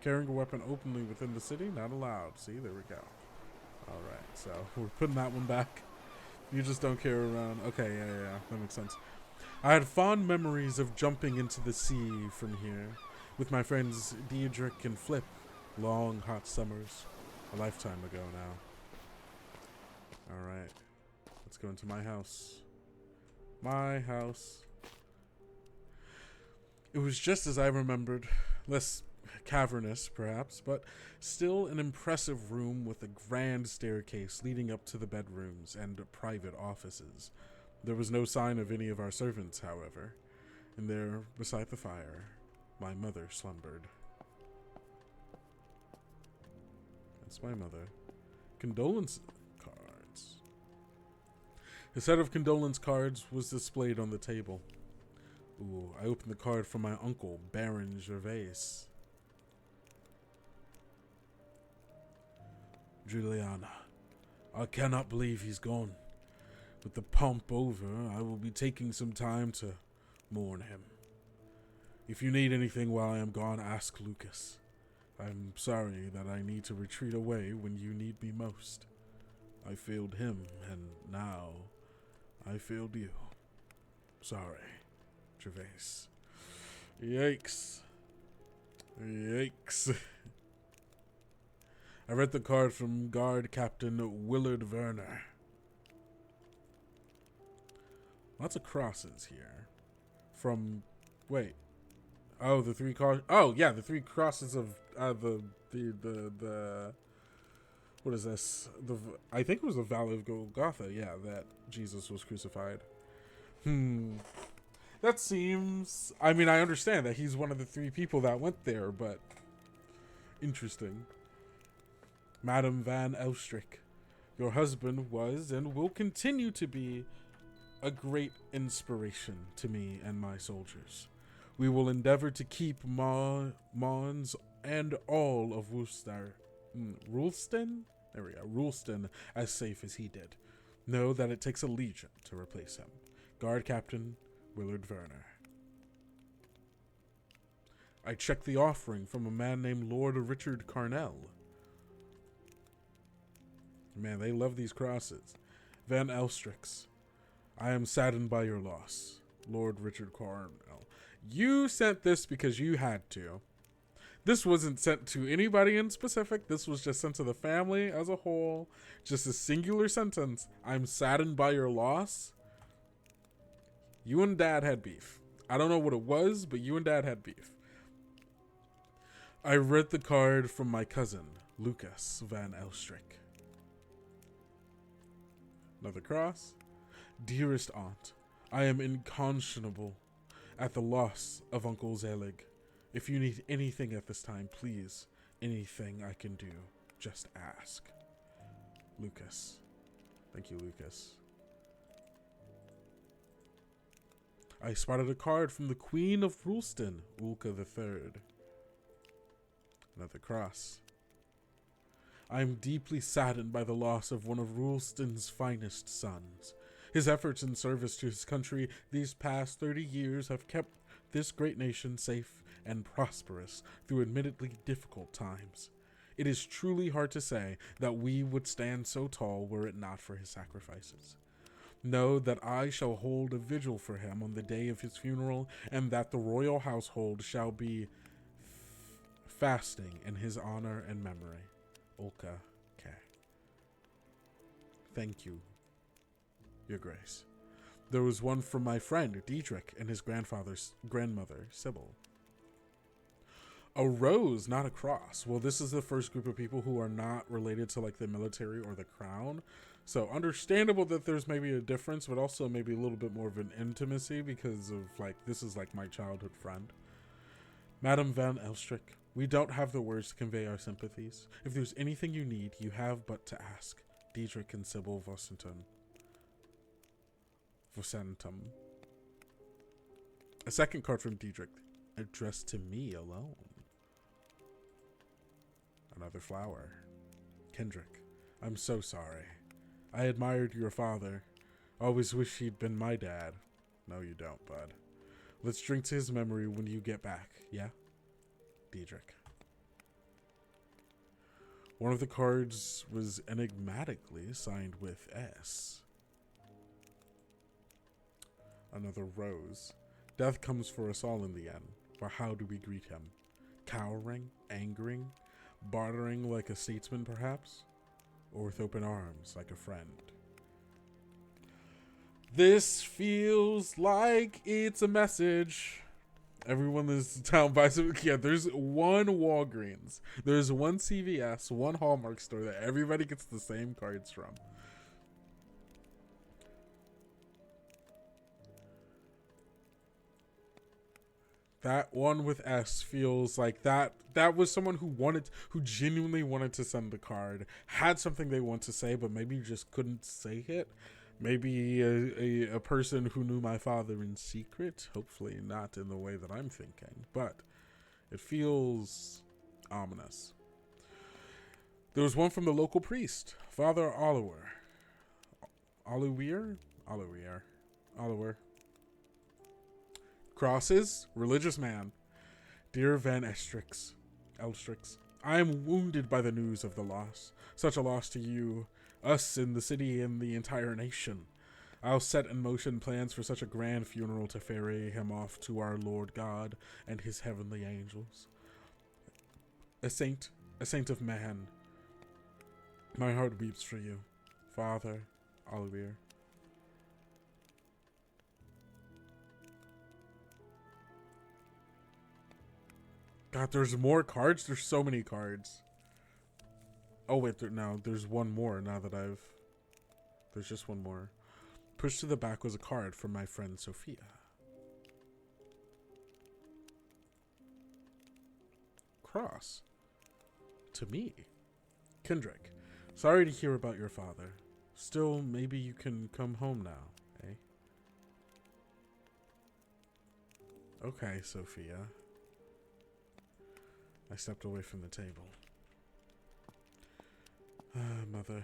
Carrying a weapon openly within the city, not allowed. See, there we go. Alright, so we're putting that one back. You just don't carry around. Okay, yeah, that makes sense. I had fond memories of jumping into the sea from here with my friends Diedrich and Flip. Long, hot summers. A lifetime ago now. Alright. Let's go into my house. My house. It was just as I remembered. Less cavernous, perhaps, but still an impressive room with a grand staircase leading up to the bedrooms and private offices. There was no sign of any of our servants, however, and there, beside the fire, my mother slumbered. That's my mother. Condolence card. A set of condolence cards was displayed on the table. Ooh, I opened the card from my uncle, Baron Gervais. Juliana, I cannot believe he's gone. With the pomp over, I will be taking some time to mourn him. If you need anything while I am gone, ask Lucas. I'm sorry that I need to retreat away when you need me most. I failed him, and now I failed you. Sorry, Gervais. Yikes. Yikes. I read the card from Guard Captain Willard Werner. Lots of crosses here. From, wait. Oh, the three cards. Oh, yeah, the three crosses of the what is this? I think it was the Valley of Golgotha. Yeah, that Jesus was crucified. That seems. I mean, I understand that he's one of the three people that went there, but interesting. Madame Van Elstrick, your husband was and will continue to be a great inspiration to me and my soldiers. We will endeavor to keep Mons and all of Rulston? There we go. Rulston as safe as he did. Know that it takes a legion to replace him. Guard Captain Willard Werner. I checked the offering from a man named Lord Richard Carnell. Man, they love these crosses. Van Elstrix. I am saddened by your loss, Lord Richard Carnell. You sent this because you had to. This wasn't sent to anybody in specific. This was just sent to the family as a whole. Just a singular sentence. I'm saddened by your loss. You and Dad had beef. I don't know what it was, but you and Dad had beef. I read the card from my cousin, Lucas Van Elstrick. Another cross. Dearest aunt, I am inconscionable at the loss of Uncle Zelig. If you need anything at this time, please, anything I can do, just ask. Lucas. Thank you, Lucas. I spotted a card from the Queen of Rulston, Ulka III. Another cross. I am deeply saddened by the loss of one of Rulston's finest sons. His efforts in service to his country these past 30 years have kept this great nation safe and prosperous through admittedly difficult times. It is truly hard to say that we would stand so tall were it not for his sacrifices. Know that I shall hold a vigil for him on the day of his funeral, and that the royal household shall be fasting in his honor and memory. Ulka K. Thank you, Your Grace. There was one from my friend, Diedrich, and his grandmother, Sybil. A rose, not a cross. Well, this is the first group of people who are not related to, like, the military or the crown. So, understandable that there's maybe a difference, but also maybe a little bit more of an intimacy because of, like, this is, like, my childhood friend. Madame Van Elstrick, we don't have the words to convey our sympathies. If there's anything you need, you have but to ask. Diedrich and Sybil Vosentum. A second card from Diedrich, addressed to me alone. Another flower. Kendrick, I'm so sorry. I admired your father. Always wish he'd been my dad. No, you don't, bud. Let's drink to his memory when you get back, yeah? Diedrich. One of the cards was enigmatically signed with S. Another rose. Death comes for us all in the end, but how do we greet him? Cowering? Angering? Bartering like a statesman, perhaps? Or with open arms like a friend? This feels like it's a message. Everyone in this town buys it. Yeah, there's one Walgreens. There's one CVS, one Hallmark store that everybody gets the same cards from. That one with S feels like that was someone who genuinely wanted to send the card, had something they want to say, but maybe just couldn't say it. Maybe a person who knew my father in secret. Hopefully not in the way that I'm thinking, but it feels ominous. There was one from the local priest, Father Oliver. Oliver. Crosses, religious man. Dear Van Elstrix, I am wounded by the news of the loss. Such a loss to you, us in the city, and the entire nation. I'll set in motion plans for such a grand funeral to ferry him off to our Lord God and his heavenly angels. A saint of man. My heart weeps for you, Father Oliver. God, there's more cards? There's so many cards. Oh, wait, there's one more now that there's just one more. Pushed to the back was a card from my friend Sophia. Cross. To me. Kendrick. Sorry to hear about your father. Still, maybe you can come home now, eh? Okay, Sophia. I stepped away from the table. Mother.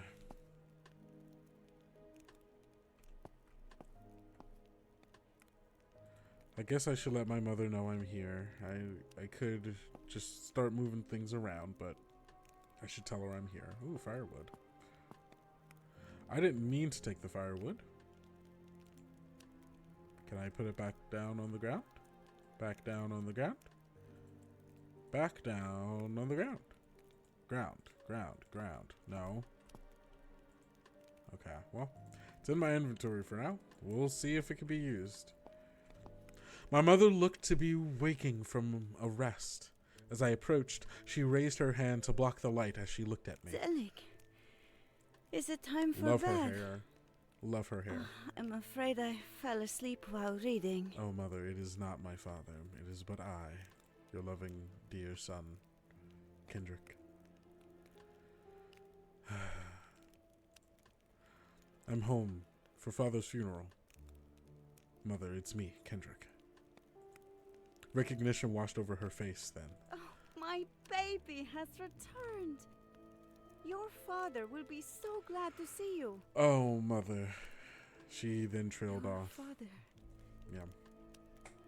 I guess I should let my mother know I'm here. I could just start moving things around, but I should tell her I'm here. Ooh, firewood. I didn't mean to take the firewood. Can I put it back down on the ground? Back down on the ground? Back down on the ground. Ground. No. Okay, well, it's in my inventory for now. We'll see if it can be used. My mother looked to be waking from a rest. As I approached, she raised her hand to block the light as she looked at me. Zelig, is it time for Love bed? her hair. Love her hair. I'm afraid I fell asleep while reading. Oh, mother, it is not my father. It is but I, your loving, dear son, Kendrick. I'm home for father's funeral. Mother, it's me, Kendrick. Recognition washed over her face then. Oh, my baby has returned. Your father will be so glad to see you. Oh, mother. She then trailed Your off. Father. Yeah.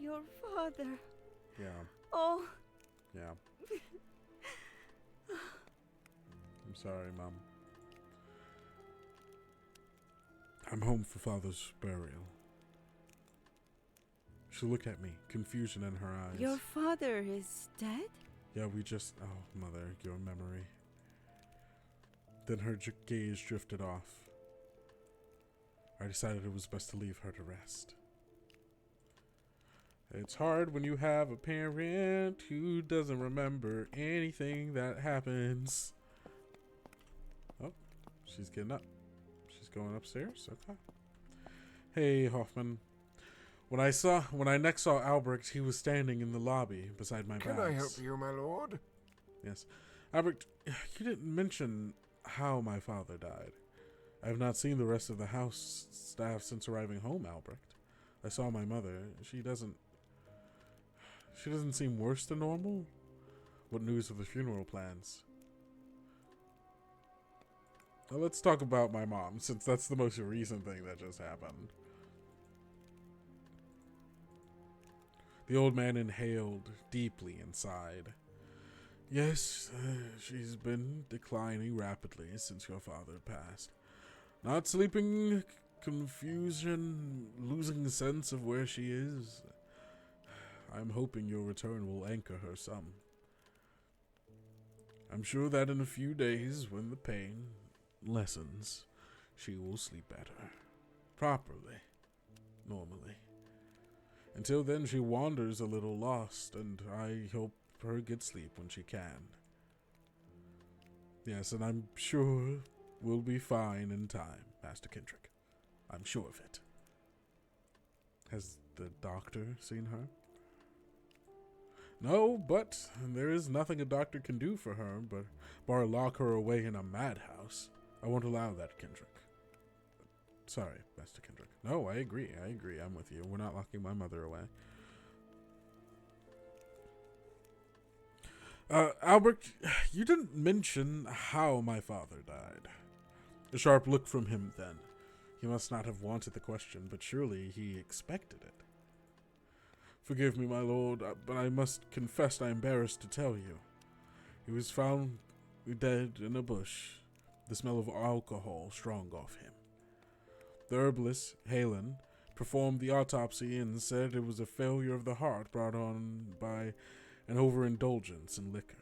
Your father. Yeah. Oh. Yeah. I'm sorry, Mom. I'm home for father's burial. She looked at me, confusion in her eyes. Your father is dead? Yeah, we just... Oh, mother, your memory. Then her gaze drifted off. I decided it was best to leave her to rest. It's hard when you have a parent who doesn't remember anything that happens. Oh, she's getting up. She's going upstairs? Okay. Hey, Hoffman. When I next saw Albrecht, he was standing in the lobby beside my bags. Can I help you, my lord? Yes. Albrecht, you didn't mention how my father died. I have not seen the rest of the house staff since arriving home, Albrecht. I saw my mother. She doesn't seem worse than normal. What news of the funeral plans? Now let's talk about my mom, since that's the most recent thing that just happened. The old man inhaled deeply and sighed. Yes, she's been declining rapidly since your father passed. Not sleeping, confusion, losing sense of where she is. I'm hoping your return will anchor her some. I'm sure that in a few days, when the pain lessens, she will sleep better. Properly. Normally. Until then, she wanders a little lost, and I hope her get sleep when she can. Yes, and I'm sure we'll be fine in time, Master Kendrick. I'm sure of it. Has the doctor seen her? No, but there is nothing a doctor can do for her but lock her away in a madhouse. I won't allow that, Kendrick. Sorry, Master Kendrick. No, I agree. I'm with you. We're not locking my mother away. Albert, you didn't mention how my father died. A sharp look from him then. He must not have wanted the question, but surely he expected it. Forgive me, my lord, but I must confess I am embarrassed to tell you. He was found dead in a bush, the smell of alcohol strong off him. The herbalist, Halen, performed the autopsy and said it was a failure of the heart brought on by an overindulgence in liquor.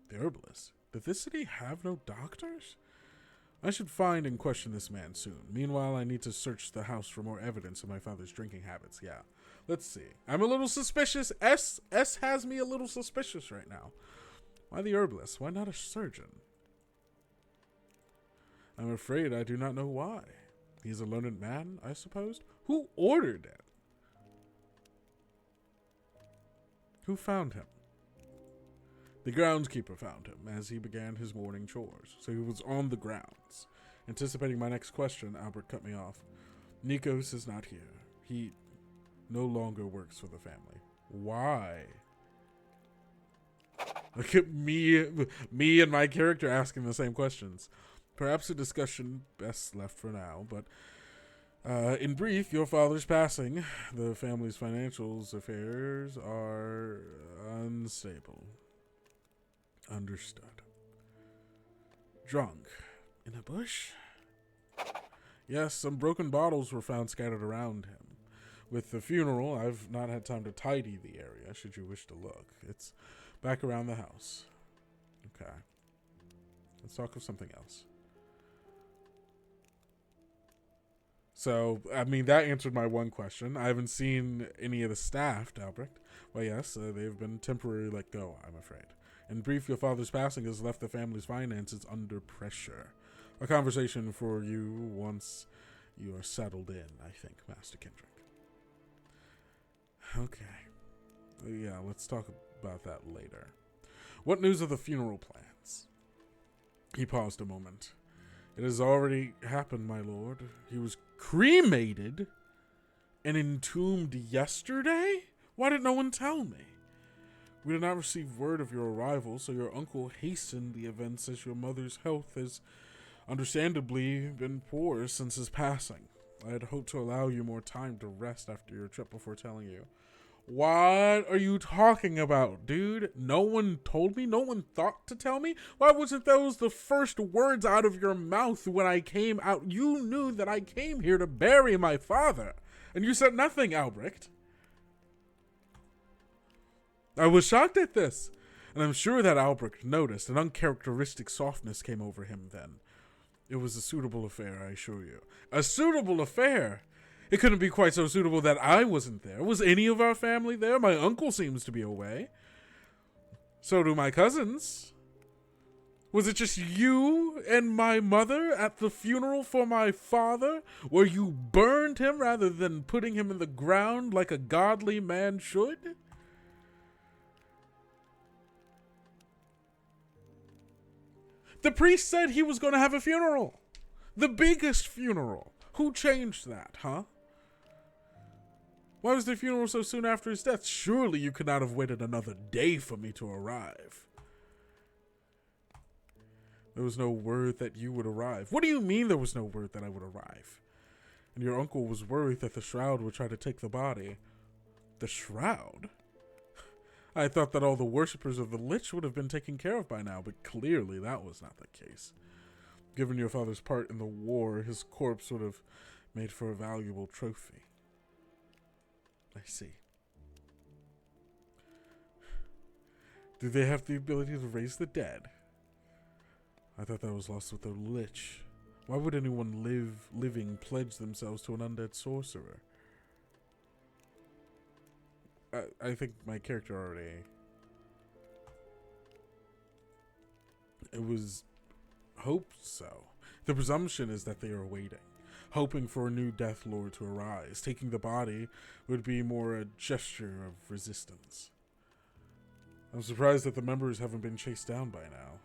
The herbalist? Did this city have no doctors? I should find and question this man soon. Meanwhile, I need to search the house for more evidence of my father's drinking habits. Yeah, let's see. I'm a little suspicious. S has me a little suspicious right now. Why the herbalist? Why not a surgeon? I'm afraid I do not know why. He's a learned man, I suppose. Who ordered it? Who found him? The groundskeeper found him as he began his morning chores, so he was on the grounds. Anticipating my next question, Albert cut me off. Nikos is not here. He no longer works for the family. Why? Look at me and my character asking the same questions. Perhaps a discussion best left for now, but in brief, your father's passing. The family's financial affairs are unstable. Understood. Drunk. In a bush? Yes, some broken bottles were found scattered around him. With the funeral, I've not had time to tidy the area, should you wish to look. It's back around the house. Okay. Let's talk of something else. So, I mean, that answered my one question. I haven't seen any of the staff, Albrecht. Well, yes, they've been temporarily let go, I'm afraid. In brief, your father's passing has left the family's finances under pressure. A conversation for you once you are settled in, I think, Master Kendrick. Okay. Yeah, let's talk about that later. What news of the funeral plans? He paused a moment. It has already happened, my lord. He was cremated and entombed yesterday? Why did no one tell me? We did not receive word of your arrival, so your uncle hastened the events as your mother's health has understandably been poor since his passing. I had hoped to allow you more time to rest after your trip before telling you. What are you talking about, dude? No one told me? No one thought to tell me? Why wasn't those the first words out of your mouth when I came out? You knew that I came here to bury my father, and you said nothing, Albrecht. I was shocked at this, and I'm sure that Albrecht noticed. An uncharacteristic softness came over him then. It was a suitable affair, I assure you. A suitable affair? It couldn't be quite so suitable that I wasn't there. Was any of our family there? My uncle seems to be away. So do my cousins. Was it just you and my mother at the funeral for my father, where you burned him rather than putting him in the ground like a godly man should? The priest said he was going to have a funeral. The biggest funeral. Who changed that, huh? Why was the funeral so soon after his death? Surely you could not have waited another day for me to arrive. There was no word that you would arrive. What do you mean there was no word that I would arrive? And your uncle was worried that the shroud would try to take the body. The shroud? I thought that all the worshippers of the Lich would have been taken care of by now, but clearly that was not the case. Given your father's part in the war, his corpse would have made for a valuable trophy. I see. Do they have the ability to raise the dead? I thought that was lost with the Lich. Why would anyone living pledge themselves to an undead sorcerer? I think my character already... It was hoped so. The presumption is that they are waiting, hoping for a new Death Lord to arise. Taking the body would be more a gesture of resistance. I'm surprised that the members haven't been chased down by now.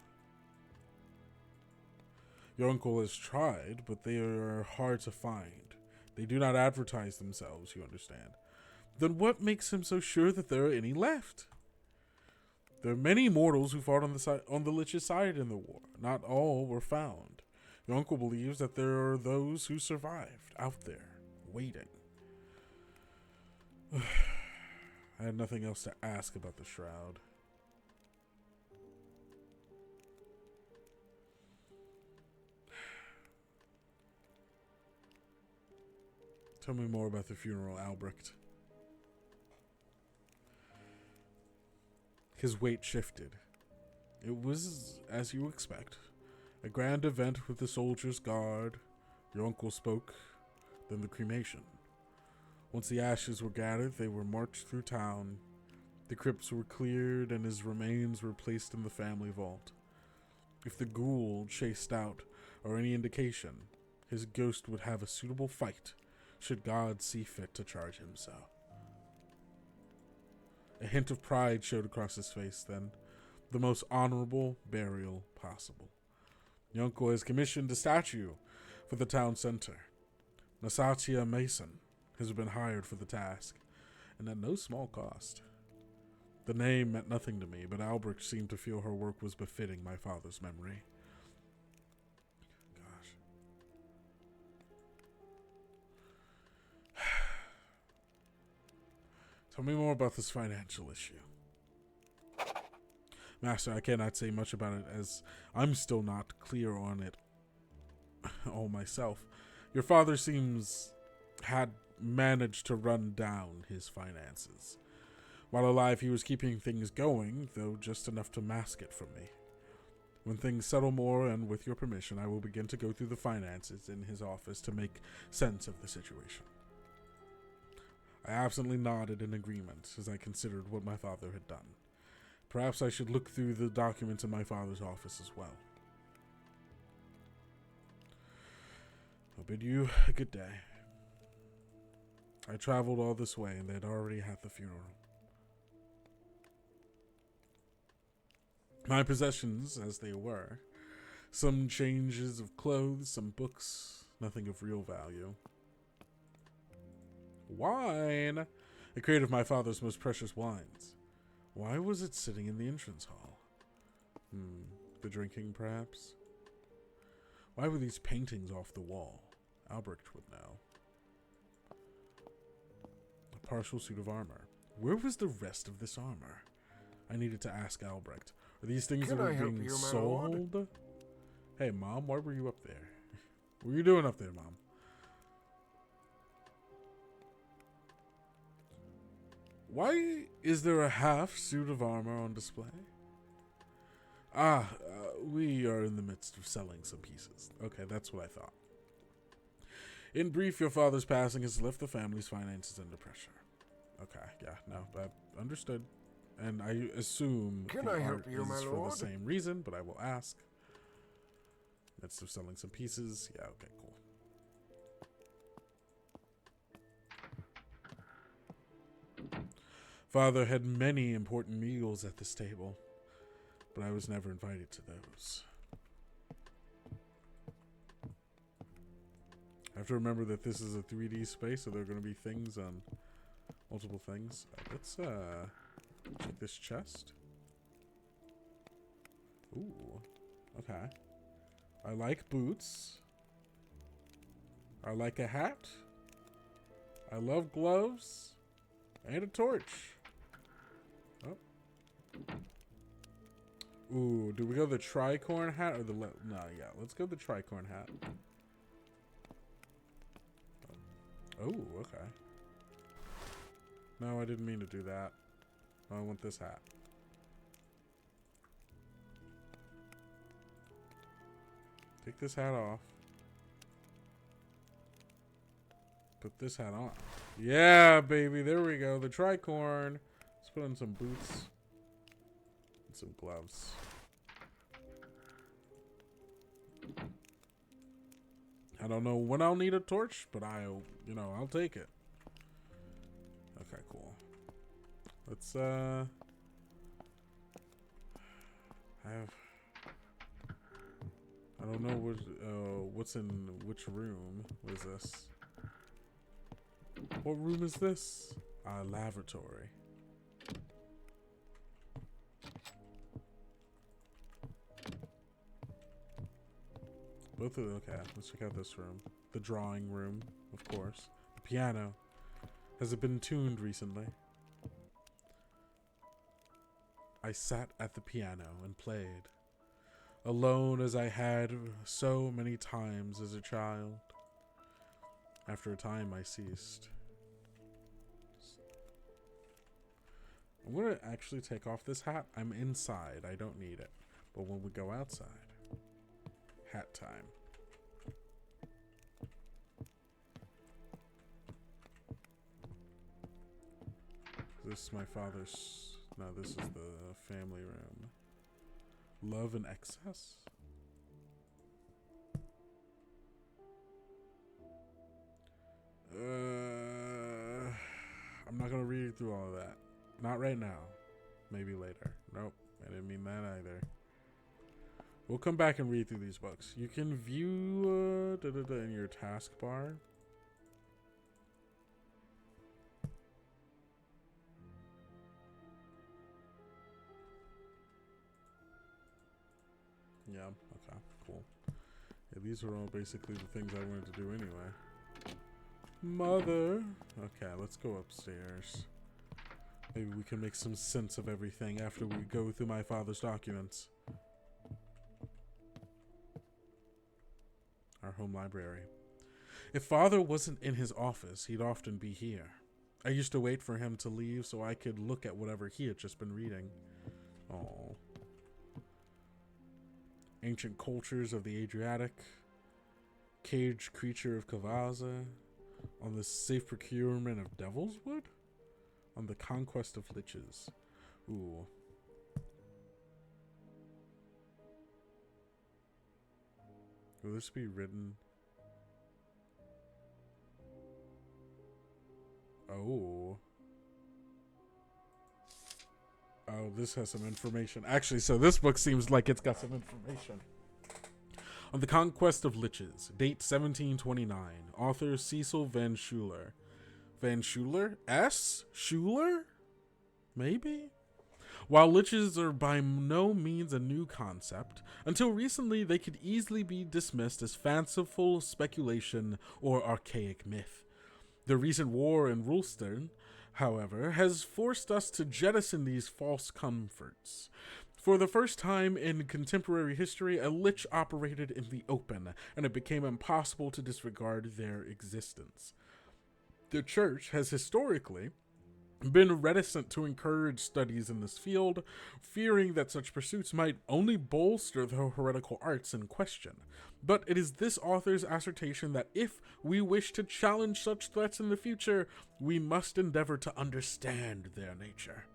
Your uncle has tried, but they are hard to find. They do not advertise themselves, you understand. Then what makes him so sure that there are any left? There are many mortals who fought on the Lich's side in the war. Not all were found. Your uncle believes that there are those who survived out there, waiting. I had nothing else to ask about the shroud. Tell me more about the funeral, Albrecht. His weight shifted. It was, as you expect, a grand event with the soldiers' guard. Your uncle spoke, then the cremation. Once the ashes were gathered, they were marched through town. The crypts were cleared, and his remains were placed in the family vault. If the ghoul chased out, or any indication, his ghost would have a suitable fight, should God see fit to charge him so. A hint of pride showed across his face then, the most honorable burial possible. Your uncle has commissioned a statue for the town center. Nasatia Mason has been hired for the task, and at no small cost. The name meant nothing to me, but Albrecht seemed to feel her work was befitting my father's memory. Tell me more about this financial issue. Master, I cannot say much about it as I'm still not clear on it all myself. Your father had managed to run down his finances. While alive, he was keeping things going, though just enough to mask it from me. When things settle more, and with your permission, I will begin to go through the finances in his office to make sense of the situation. I absently nodded in agreement as I considered what my father had done. Perhaps I should look through the documents in my father's office as well. I'll bid you a good day. I traveled all this way, and they had already had the funeral. My possessions, as they were, some changes of clothes, some books, nothing of real value. Wine! A crate of my father's most precious wines. Why was it sitting in the entrance hall? The drinking, perhaps? Why were these paintings off the wall? Albrecht would know. A partial suit of armor. Where was the rest of this armor? I needed to ask Albrecht. Are these things that are being sold? Hey, Mom, why were you up there? What were you doing up there, Mom? Why is there a half suit of armor on display? We are in the midst of selling some pieces. Okay, that's what I thought. In brief, your father's passing has left the family's finances under pressure. Okay, yeah, no, but understood. And I assume Can the I art help you, my is for lord? the same reason, but I will ask. Midst of selling some pieces. Yeah, okay, cool. Father had many important meals at this table, but I was never invited to those. I have to remember that this is a 3D space, so there are going to be things on multiple things. Let's check this chest. Ooh, okay. I like boots. I like a hat. I love gloves. And a torch. Oh. Ooh, do we go the tricorn hat or the no, yeah, let's go the tricorn hat. Oh, okay. No, I didn't mean to do that. I want this hat. Take this hat off. Put this hat on. Yeah, baby. There we go. The tricorn. Let's put on some boots. And some gloves. I don't know when I'll need a torch, but I'll take it. Okay, cool. Let's, I don't know what's in which room. What is this? What room is this? Lavatory. Both of them. Okay, let's check out this room. The drawing room, of course. The piano. Has it been tuned recently? I sat at the piano and played, alone as I had so many times as a child. After a time, I ceased. I'm going to actually take off this hat. I'm inside. I don't need it. But when we go outside, hat time. This is my father's... No, this is the family room. Love and excess? I'm not gonna read through all of that. Not right now. Maybe later. Nope, I didn't mean that either. We'll come back and read through these books. You can view in your taskbar. Yeah, okay, cool. Yeah, these are all basically the things I wanted to do anyway. Mother! Okay, let's go upstairs. Maybe we can make some sense of everything after we go through my father's documents. Our home library. If father wasn't in his office, he'd often be here. I used to wait for him to leave so I could look at whatever he had just been reading. Oh. Ancient cultures of the Adriatic, caged creature of Kavaza, on the safe procurement of devil's wood, on the conquest of liches. Ooh. Will this be written? Oh. Oh, this has some information. Actually, so this book seems like it's got some information. On the Conquest of Liches, date 1729. Author Cecil Van Schuler. Van Schuler? S? Schuler? Maybe? While liches are by no means a new concept, until recently they could easily be dismissed as fanciful speculation or archaic myth. The recent war in Rulston, however, has forced us to jettison these false comforts. For the first time in contemporary history, a lich operated in the open, and it became impossible to disregard their existence. The church has historically been reticent to encourage studies in this field, fearing that such pursuits might only bolster the heretical arts in question. But it is this author's assertion that if we wish to challenge such threats in the future, we must endeavor to understand their nature.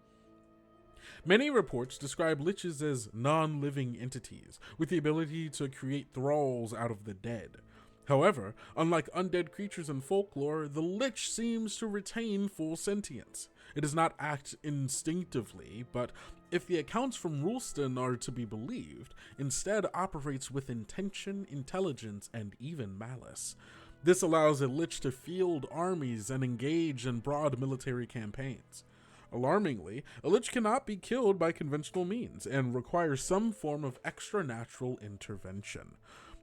Many reports describe liches as non-living entities, with the ability to create thralls out of the dead. However, unlike undead creatures in folklore, the lich seems to retain full sentience. It does not act instinctively, but if the accounts from Rulston are to be believed, instead operates with intention, intelligence, and even malice. This allows a lich to field armies and engage in broad military campaigns. Alarmingly, a lich cannot be killed by conventional means and requires some form of extra-natural intervention.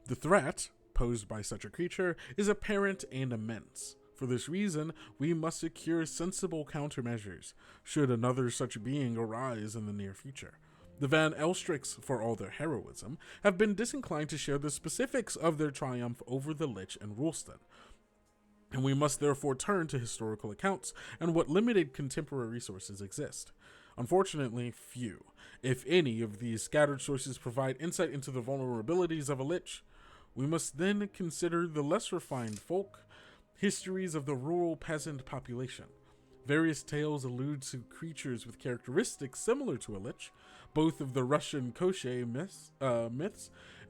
The threat posed by such a creature is apparent and immense. For this reason, we must secure sensible countermeasures, should another such being arise in the near future. The Van Elstricks, for all their heroism, have been disinclined to share the specifics of their triumph over the Lich and Rulston, and we must therefore turn to historical accounts and what limited contemporary sources exist. Unfortunately, few, if any, of these scattered sources provide insight into the vulnerabilities of a Lich. We must then consider the less refined folk, histories of the rural peasant population. Various tales allude to creatures with characteristics similar to a lich, both of the Russian Koche myths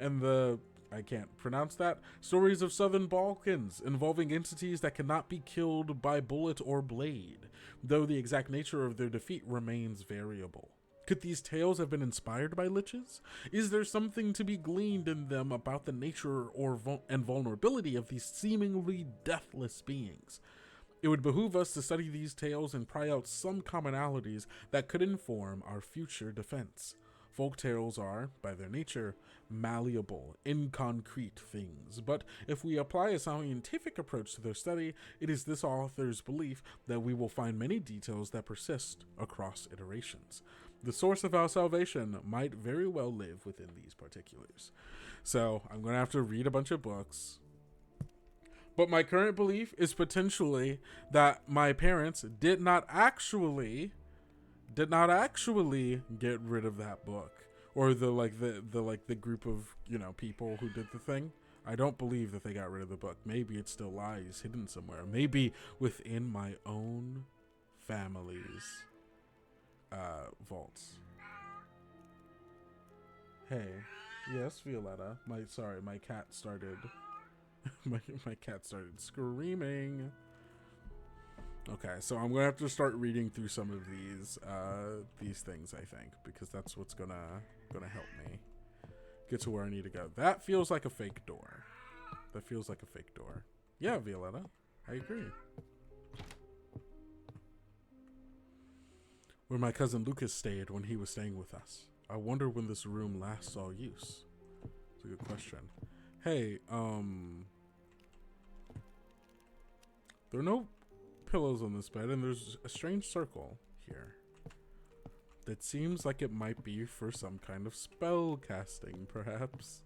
and the, I can't pronounce that, stories of southern Balkans involving entities that cannot be killed by bullet or blade, though the exact nature of their defeat remains variable. Could these tales have been inspired by liches? Is there something to be gleaned in them about the nature and vulnerability of these seemingly deathless beings? It would behoove us to study these tales and pry out some commonalities that could inform our future defense. Folk tales are, by their nature, malleable, inconcrete things, but if we apply a scientific approach to their study, it is this author's belief that we will find many details that persist across iterations. The source of our salvation might very well live within these particulars. So I'm going to have to read a bunch of books. But my current belief is potentially that my parents did not actually get rid of that book, or the group of, people who did the thing. I don't believe that they got rid of the book. Maybe it still lies hidden somewhere. Maybe within my own family's vaults. Hey, yes, Violetta. My cat started. my cat started screaming. Okay, so I'm gonna have to start reading through some of these things, I think, because that's what's gonna help me get to where I need to go. That feels like a fake door. Yeah, Violetta, I agree. Where my cousin Lucas stayed when he was staying with us. I wonder when this room last saw use. It's a good question. Hey, there are no pillows on this bed, and there's a strange circle here that seems like it might be for some kind of spell casting, perhaps.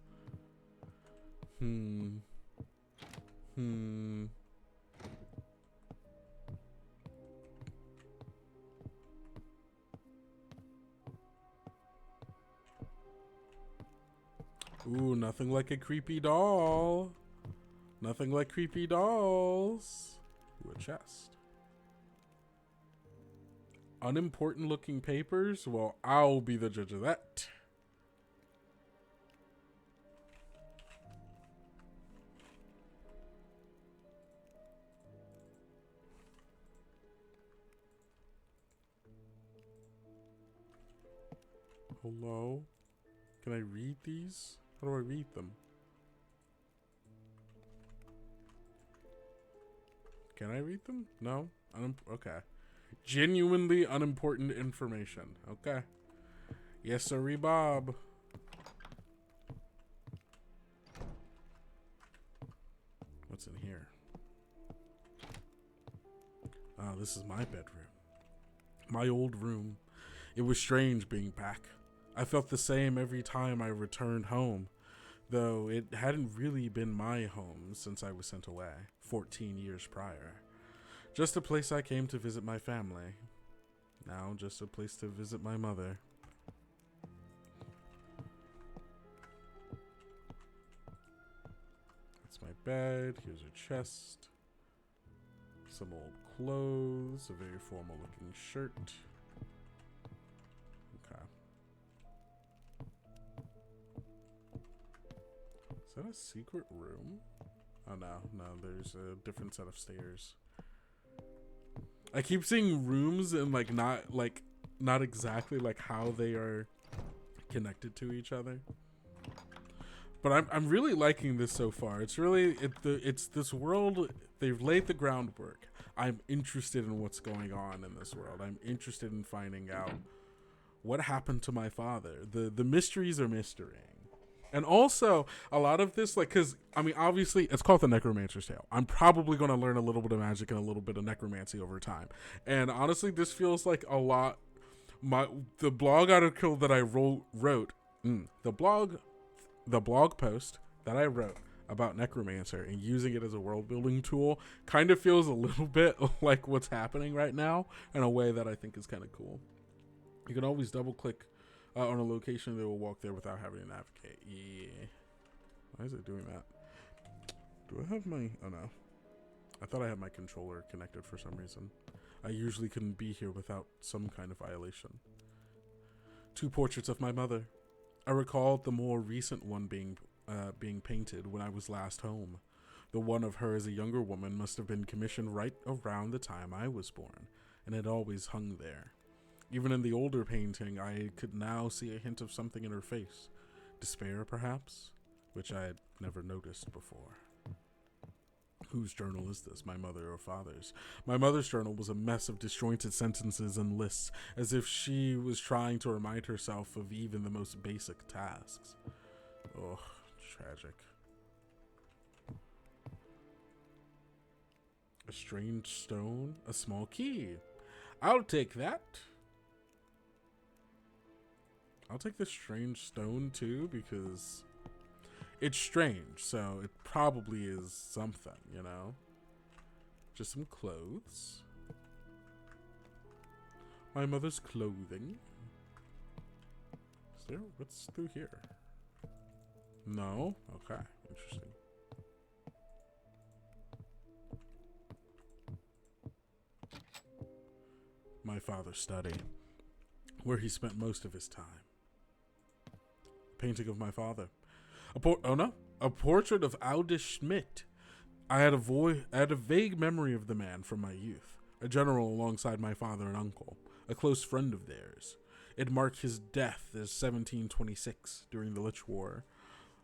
Ooh, nothing like a creepy doll. Nothing like creepy dolls. Ooh, a chest. Unimportant looking papers? Well, I'll be the judge of that. Hello? Can I read these? How do I read them? Can I read them? No? Okay. Genuinely unimportant information. Okay. Yes, sirree, Bob. What's in here? Oh, this is my bedroom. My old room. It was strange being back. I felt the same every time I returned home, though it hadn't really been my home since I was sent away, 14 years prior. Just a place I came to visit my family. Now just a place to visit my mother. That's my bed. Here's a chest. Some old clothes. A very formal looking shirt. Okay. Is that a secret room? Oh no, there's a different set of stairs. I keep seeing rooms and not exactly like how they are connected to each other. But I'm really liking this so far. It's really it's this world. They've laid the groundwork. I'm interested in what's going on in this world. I'm interested in finding out what happened to my father. The mysteries are mysterying. And also, a lot of this, because, I mean, obviously, it's called the Necromancer's Tale. I'm probably going to learn a little bit of magic and a little bit of necromancy over time. And honestly, this feels like a lot. The blog article that I wrote, the blog post that I wrote about Necromancer and using it as a world building tool kind of feels a little bit like what's happening right now in a way that I think is kind of cool. You can always double click on a location, they will walk there without having to navigate. Yeah. Why is it doing that? Do I have my... Oh, no. I thought I had my controller connected for some reason. I usually couldn't be here without some kind of violation. 2 portraits of my mother. I recall the more recent one being painted when I was last home. The one of her as a younger woman must have been commissioned right around the time I was born, and had always hung there. Even in the older painting, I could now see a hint of something in her face. Despair, perhaps? Which I had never noticed before. Whose journal is this, my mother or father's? My mother's journal was a mess of disjointed sentences and lists, as if she was trying to remind herself of even the most basic tasks. Oh, tragic. A strange stone, a small key. I'll take that. I'll take the strange stone too, because it's strange, so it probably is something, you know? Just some clothes. My mother's clothing. Is there? What's through here? No? Okay, interesting. My father's study, where he spent most of his time. Painting of my father. A portrait of Aldous Schmidt. I had a vague memory of the man from my youth. A general alongside my father and uncle. A close friend of theirs. It marked his death as 1726 during the Lich War.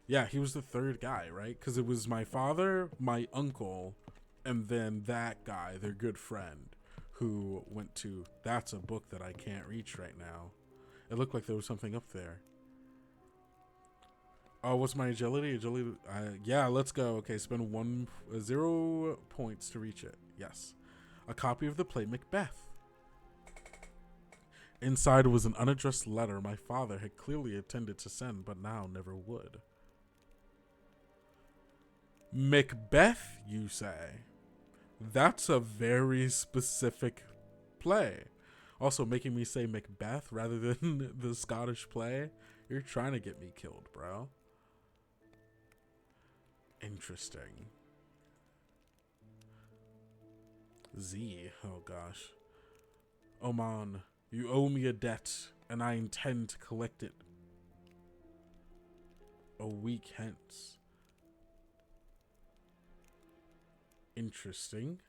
Yeah, he was the third guy, right? Because it was my father, my uncle, and then that guy, their good friend, who went to... That's a book that I can't reach right now. It looked like there was something up there. Oh, what's my agility? Yeah, let's go. Okay, spend 0 points to reach it. Yes. A copy of the play Macbeth. Inside was an unaddressed letter my father had clearly intended to send, but now never would. Macbeth, you say? That's a very specific play. Also, making me say Macbeth rather than the Scottish play. You're trying to get me killed, bro. Interesting. Z. Oh, gosh. Oman, you owe me a debt, and I intend to collect it a week hence. Interesting.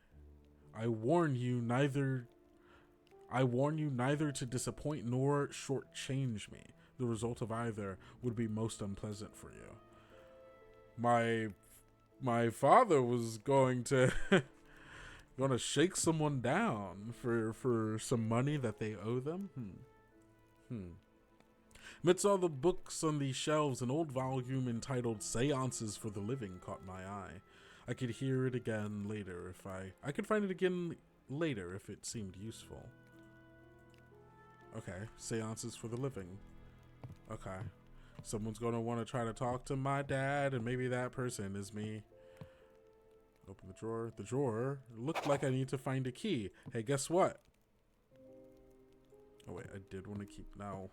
I warn you neither to disappoint nor shortchange me. The result of either would be most unpleasant for you. My father was going to shake someone down for some money that they owe them. Amidst all the books on these shelves, an old volume entitled Seances for the Living caught my eye. I could hear it again later if I could find it again later if it seemed useful. Okay, Seances for the Living. Okay. Someone's gonna want to try to talk to my dad, and maybe that person is me. Open the drawer. The drawer looked like I need to find a key. Hey, guess what? Oh wait, I did want to keep now.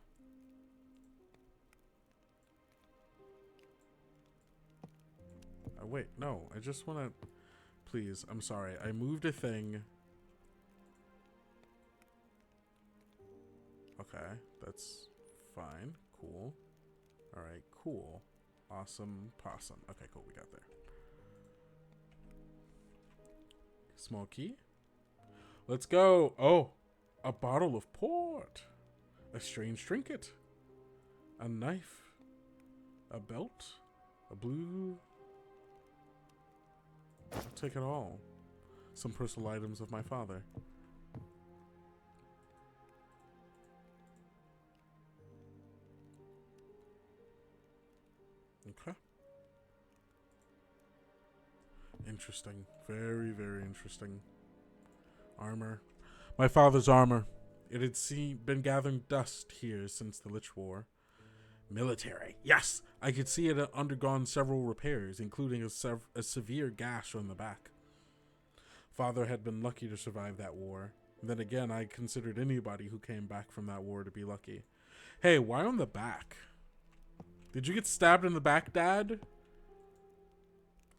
Oh wait, no, I just want to... Please, I'm sorry. I moved a thing. Okay, that's fine. Cool. Alright, cool. Awesome possum. Okay, cool, we got there. Small key. Let's go. Oh, a bottle of port. A strange trinket. A knife. A belt. A blue... I'll take it all. Some personal items of my father. Okay. Interesting. Very, very interesting. Armor. My father's armor. It had been gathering dust here since the Lich War. Military. Yes! I could see it had undergone several repairs, including a severe gash on the back. Father had been lucky to survive that war. Then again, I considered anybody who came back from that war to be lucky. Hey, why on the back? Did you get stabbed in the back, Dad?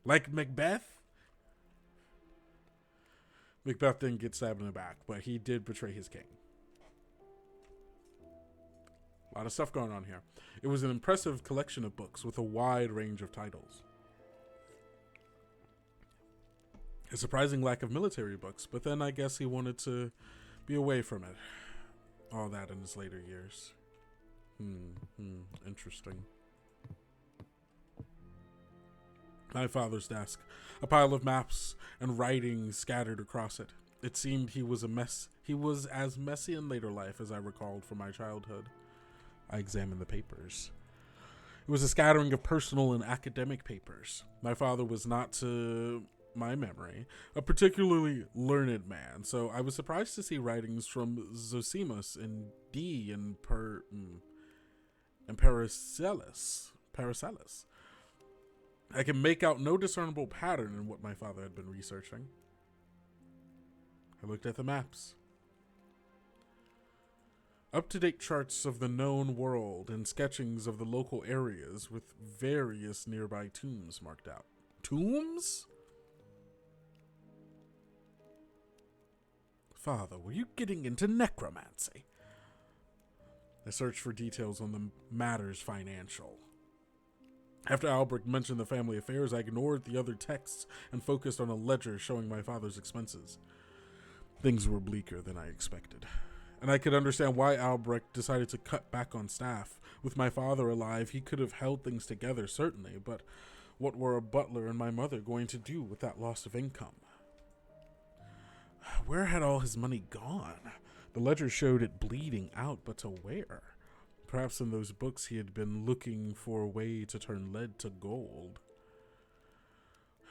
Like Macbeth? Macbeth didn't get stabbed in the back, but he did betray his king. A lot of stuff going on here. It was an impressive collection of books with a wide range of titles. A surprising lack of military books, but then I guess he wanted to be away from it. all that in his later years. Interesting. My father's desk, a pile of maps and writings scattered across it. It seemed he was as messy in later life as I recalled from my childhood. I examined the papers. It was a scattering of personal and academic papers. My father was not, to my memory, a particularly learned man, so I was surprised to see writings from Zosimus and D and Paracelsus. I can make out no discernible pattern in what my father had been researching. I looked at the maps. Up-to-date charts of the known world and sketchings of the local areas with various nearby tombs marked out. Tombs? Father, were you getting into necromancy? I searched for details on the matters financial. After Albrecht mentioned the family affairs, I ignored the other texts and focused on a ledger showing my father's expenses. Things were bleaker than I expected, and I could understand why Albrecht decided to cut back on staff. With my father alive, he could have held things together, certainly, but what were a butler and my mother going to do with that loss of income? Where had all his money gone? The ledger showed it bleeding out, but to where? Perhaps in those books he had been looking for a way to turn lead to gold.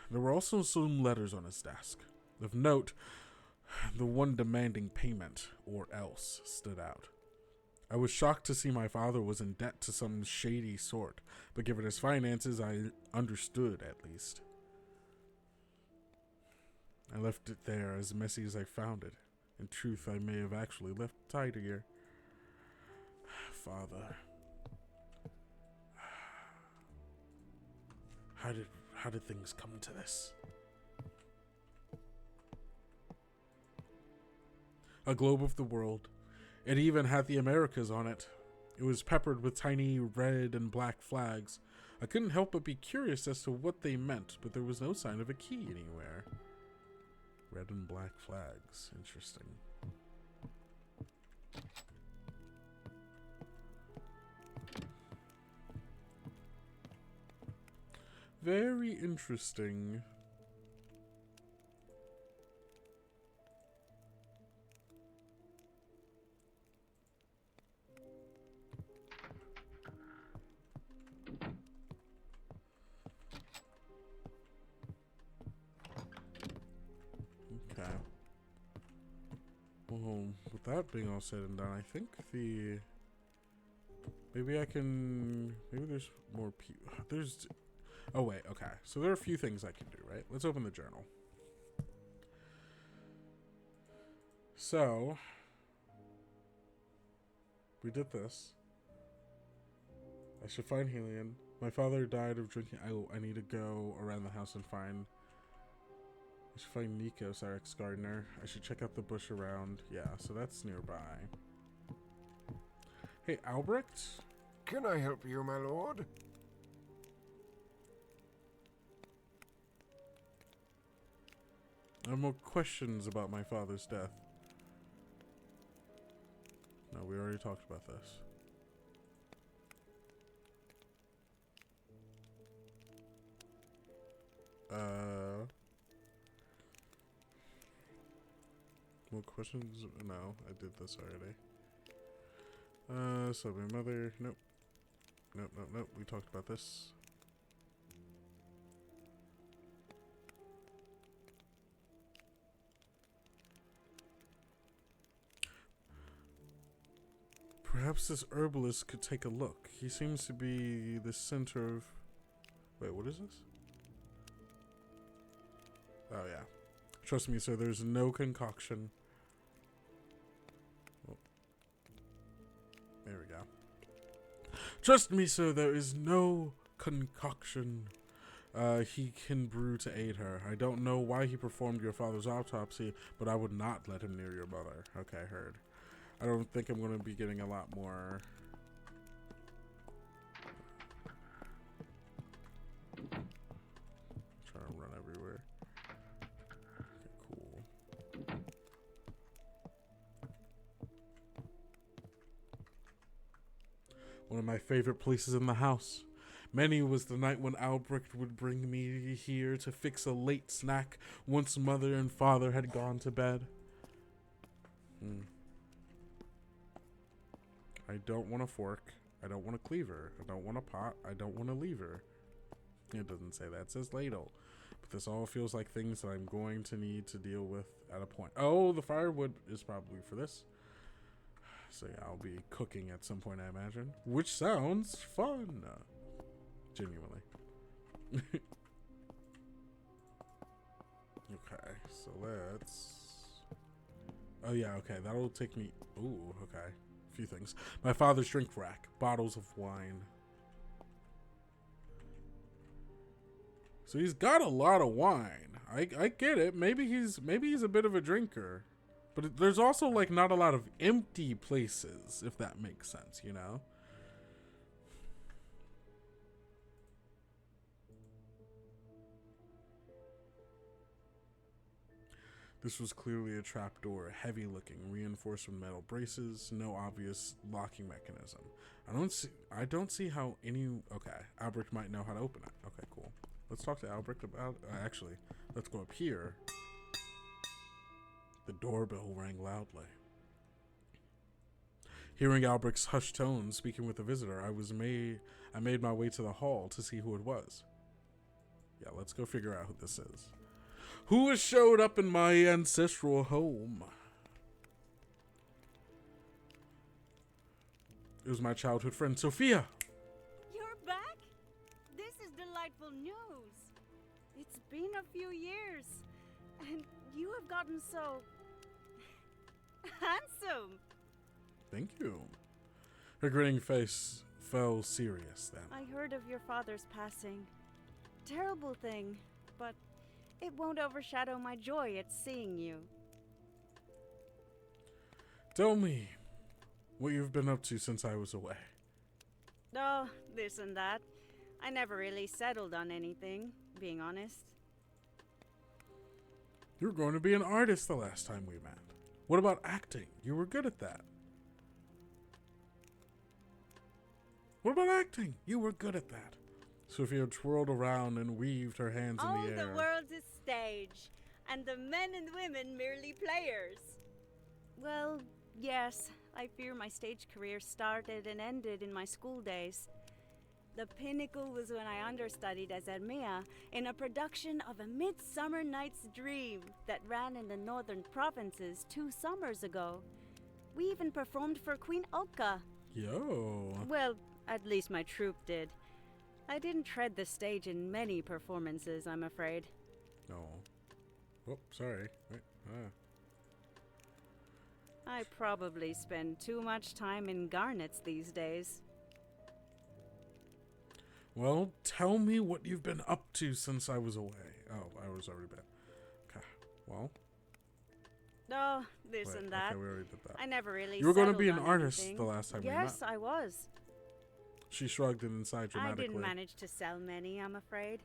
There were also some letters on his desk. Of note, the one demanding payment, or else, stood out. I was shocked to see my father was in debt to some shady sort, but given his finances, I understood at least. I left it there as messy as I found it. In truth, I may have actually left tidier. Father, how did things come to this? A globe of the world. It even had the Americas on it. It was peppered with tiny red and black flags. I couldn't help but be curious as to what they meant, but there was no sign of a key anywhere. Red and black flags. Interesting. Very interesting. Okay. Well, with that being all said and done, I think maybe there's more people. Oh wait, okay. So there are a few things I can do, right? Let's open the journal. So, we did this. I should find Helion. My father died of drinking. I need to go around the house and find... I should find Nikos, our ex-gardener. I should check out the bush around. Yeah, so that's nearby. Hey, Albrecht? Can I help you, my lord? I have more questions about my father's death. No, we already talked about this. More questions? No, I did this already. So my mother, nope. Nope, we talked about this. Perhaps this herbalist could take a look. He seems to be the center of... Wait, what is this? Oh, yeah. Trust me, sir, there's no concoction. Oh. There we go. Trust me, sir, there is no concoction he can brew to aid her. I don't know why he performed your father's autopsy, but I would not let him near your mother. Okay, heard. I don't think I'm going to be getting a lot more. I'm trying to run everywhere. Okay, cool. One of my favorite places in the house. Many was the night when Albrecht would bring me here to fix a late snack once mother and father had gone to bed. I don't want a fork. I don't want a cleaver. I don't want a pot. I don't want a lever. It doesn't say that. It says ladle. But this all feels like things that I'm going to need to deal with at a point. Oh, the firewood is probably for this. So yeah, I'll be cooking at some point, I imagine. Which sounds fun. Genuinely. Okay, so let's... Oh yeah, okay, that'll take me... Ooh, okay. A few things. My father's drink rack. Bottles of wine. So he's got a lot of wine. I get it. Maybe he's a bit of a drinker. But there's also like not a lot of empty places, if that makes sense, you know? This was clearly a trapdoor, heavy looking, reinforced with metal braces, no obvious locking mechanism. I don't see how any... Okay, Albrecht might know how to open it. Okay, cool. Let's talk to Albrecht about... actually, let's go up here. The doorbell rang loudly. Hearing Albrecht's hushed tones speaking with the visitor, I made my way to the hall to see who it was. Yeah, let's go figure out who this is. Who has showed up in my ancestral home? It was my childhood friend, Sophia. You're back? This is delightful news. It's been a few years, and you have gotten so... handsome. Thank you. Her grinning face fell serious then. I heard of your father's passing. Terrible thing, but it won't overshadow my joy at seeing you. Tell me what you've been up to since I was away. Oh, this and that. I never really settled on anything, being honest. You were going to be an artist the last time we met. What about acting? You were good at that. What about acting? You were good at that. Sophia twirled around and weaved her hands in the air. The world's a stage, and the men and women merely players. Well, yes, I fear my stage career started and ended in my school days. The pinnacle was when I understudied as Hermia in a production of A Midsummer Night's Dream that ran in the northern provinces 2 summers ago. We even performed for Queen Oka. Yo. Well, at least my troupe did. I didn't tread the stage in many performances, I'm afraid. No. Oh, sorry. Wait. I probably spend too much time in garnets these days. Well, tell me what you've been up to since I was away. Oh, I was already back. Okay. Well. Oh, this and that. Okay, we already did that. I never really You were going to be an settled on artist anything. the last time we met. Yes, I was. She shrugged and sighed dramatically. I didn't manage to sell many, I'm afraid.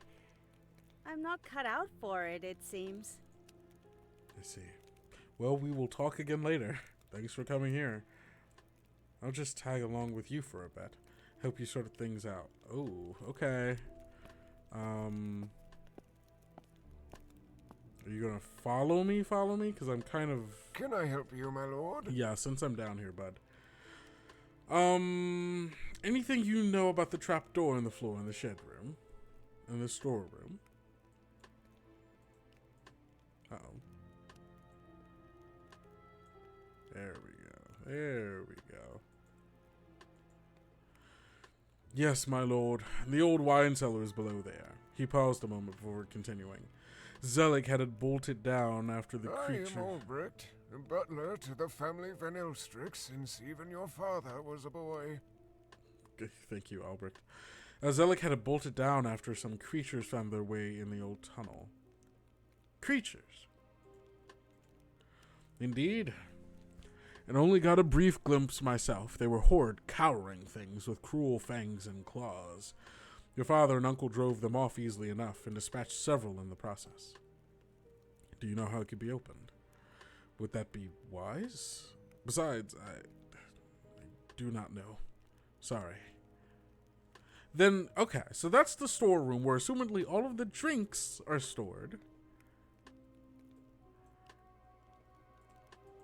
I'm not cut out for it, it seems. I see. Well, we will talk again later. Thanks for coming here. I'll just tag along with you for a bit. Help you sort things out. Oh, okay. Are you gonna follow me? Because I'm kind of... Can I help you, my lord? Yeah, since I'm down here, bud. Anything you know about the trapdoor in the floor in the shed room? In the storeroom? Uh-oh. There we go. Yes, my lord. The old wine cellar is below there. He paused a moment before continuing. Zelig had it bolted down after the creature... I am Albrecht, butler to the family Van Elstrix since even your father was a boy. Thank you, Albrecht. Zelig had it bolted down after some creatures found their way in the old tunnel. Creatures? Indeed. And only got a brief glimpse myself. They were horrid, cowering things with cruel fangs and claws. Your father and uncle drove them off easily enough and dispatched several in the process. Do you know how it could be opened? Would that be wise? Besides, I do not know. Sorry. Then, okay, so that's the storeroom where assumedly all of the drinks are stored.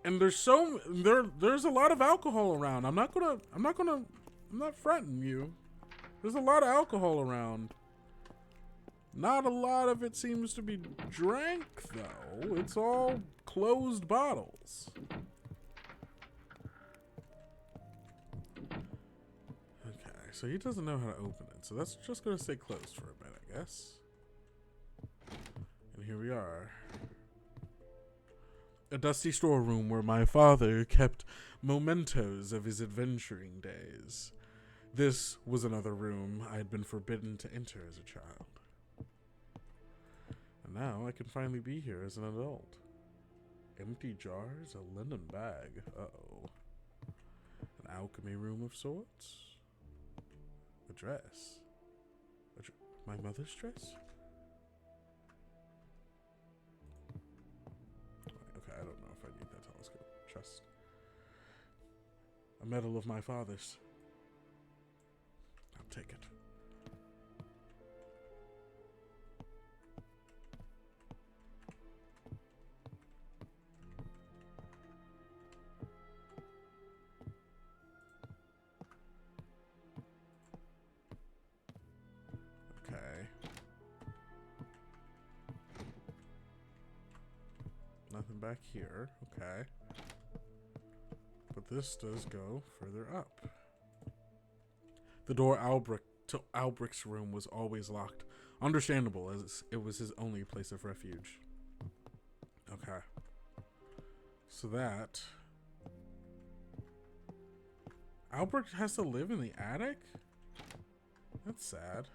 And there's a lot of alcohol around. I'm not fronting you. There's a lot of alcohol around. Not a lot of it seems to be drank, though. It's all closed bottles. Okay, so he doesn't know how to open it. So that's just going to stay closed for a bit, I guess. And here we are. A dusty storeroom where my father kept mementos of his adventuring days. This was another room I had been forbidden to enter as a child. And now I can finally be here as an adult. Empty jars, a linen bag. Uh-oh. An alchemy room of sorts. A dress. My mother's dress? Okay, I don't know if I need that telescope. Chest. A medal of my father's. I'll take it. Okay. Nothing back here. Okay. But this does go further up. The door to Albric's room was always locked. Understandable, as it was his only place of refuge. Okay. So that... Albric has to live in the attic? That's sad.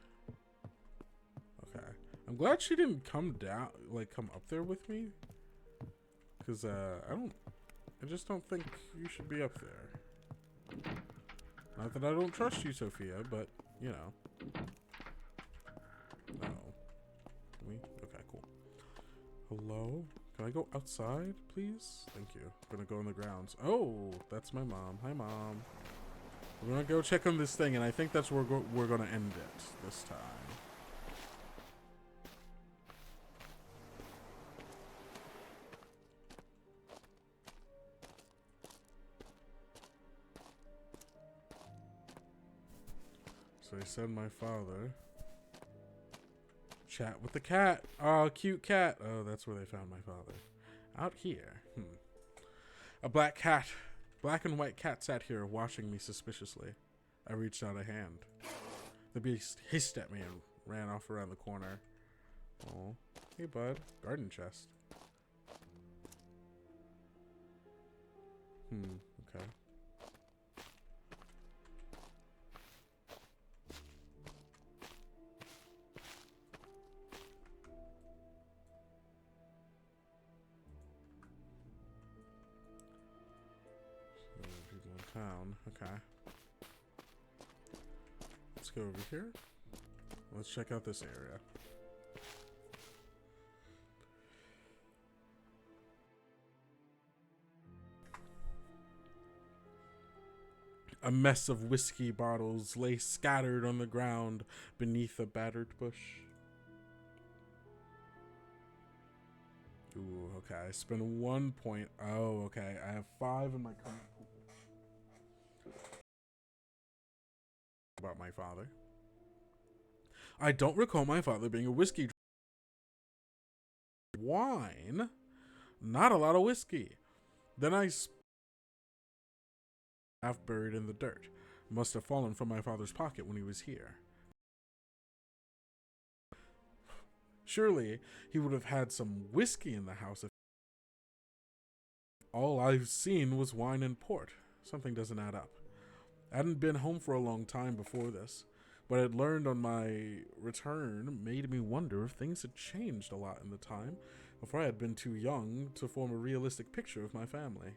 Okay. I'm glad she didn't come down, like, come up there with me. Because, I just don't think you should be up there. Not that I don't trust you, Sophia, but, you know. No. Okay, cool. Hello? Can I go outside, please? Thank you. I'm gonna go on the grounds. Oh, that's my mom. Hi, Mom. We're gonna go check on this thing, and I think that's where we're gonna end it this time. So I said my father. Chat with the cat. Oh, cute cat. Oh, that's where they found my father. Out here. A black cat. Black and white cat sat here watching me suspiciously. I reached out a hand. The beast hissed at me and ran off around the corner. Oh, hey bud. Garden chest. Okay. People in town. Okay. Let's go over here. Let's check out this area. A mess of whiskey bottles lay scattered on the ground beneath a battered bush. Ooh, okay. I spent 1 point. Oh, okay. I have 5 in my current pool. About my father. I don't recall my father being a whiskey drinker. Wine? Not a lot of whiskey. Then I half buried in the dirt. Must have fallen from my father's pocket when he was here. Surely he would have had some whiskey in the house if all I've seen was wine and port. Something doesn't add up. I hadn't been home for a long time before this. What I'd learned on my return made me wonder if things had changed a lot in the time before I had been too young to form a realistic picture of my family.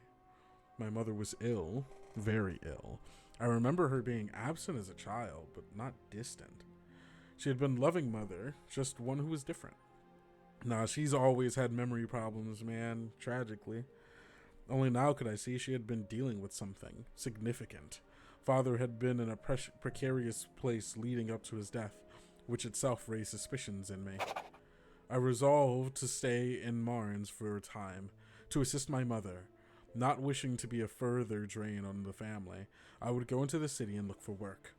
My mother was ill, very ill. I remember her being absent as a child, but not distant. She had been a loving mother, just one who was different. Nah, she's always had memory problems, man, tragically. Only now could I see she had been dealing with something significant. Father had been in a precarious place leading up to his death, which itself raised suspicions in me. I resolved to stay in Marnes for a time, to assist my mother. Not wishing to be a further drain on the family, I would go into the city and look for work.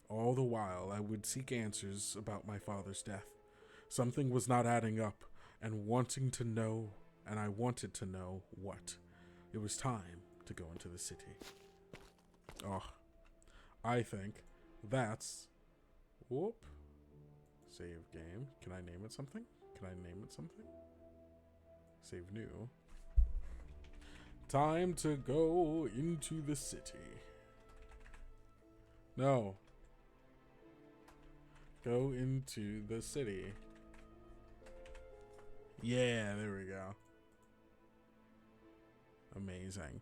All the while, I would seek answers about my father's death. Something was not adding up, and I wanted to know what. It was time to go into the city. Oh, I think that's... Whoop. Save game. Can I name it something? Save new. Time to go into the city. No. Go into the city. Yeah, there we go. Amazing.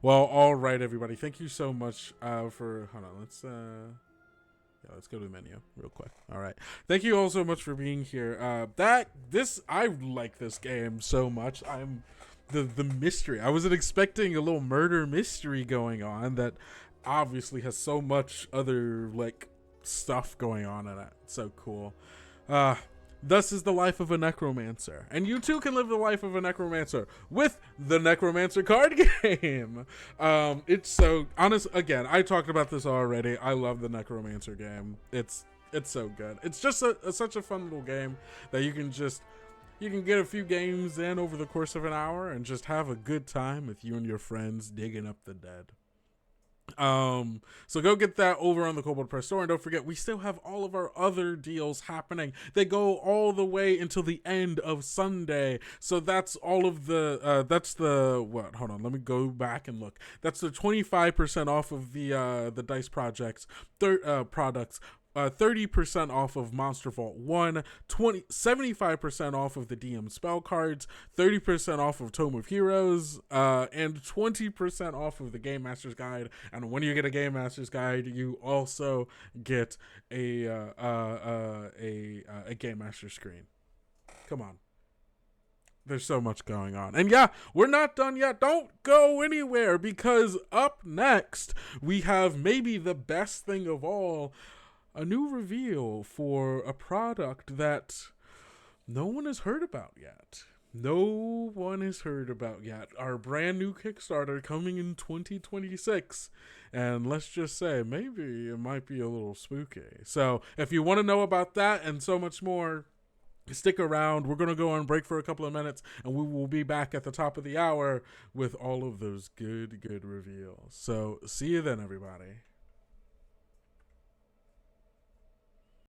Well, all right, everybody. Thank you so much for... Hold on, let's go to the menu real quick. All right. Thank you all so much for being here. I like this game so much. The mystery. I wasn't expecting a little murder mystery going on that obviously has so much other like stuff going on in it. It's so cool. Thus is the life of a necromancer, and you too can live the life of a necromancer with the Necromancer Card Game. It's so honest. Again, I talked about this already. I love the Necromancer game. It's so good. It's just such a fun little game that you can get a few games in over the course of an hour and just have a good time with you and your friends digging up the dead. So go get that over on the Kobold Press store, and don't forget we still have all of our other deals happening. They go all the way until the end of Sunday. So that's all of the hold on, let me go back and look. That's the 25% off of the Dice Projects products. 30% off of Monster Vault 1, 75% off of the DM spell cards, 30% off of Tome of Heroes, and 20% off of the Game Master's Guide. And when you get a Game Master's Guide, you also get a Game Master screen. Come on. There's so much going on. And yeah, we're not done yet. Don't go anywhere, because up next, we have maybe the best thing of all, a new reveal for a product that no one has heard about yet. Our brand new Kickstarter coming in 2026. And let's just say, maybe it might be a little spooky. So if you want to know about that and so much more, stick around. We're going to go on break for a couple of minutes, and we will be back at the top of the hour with all of those good reveals. So see you then, everybody.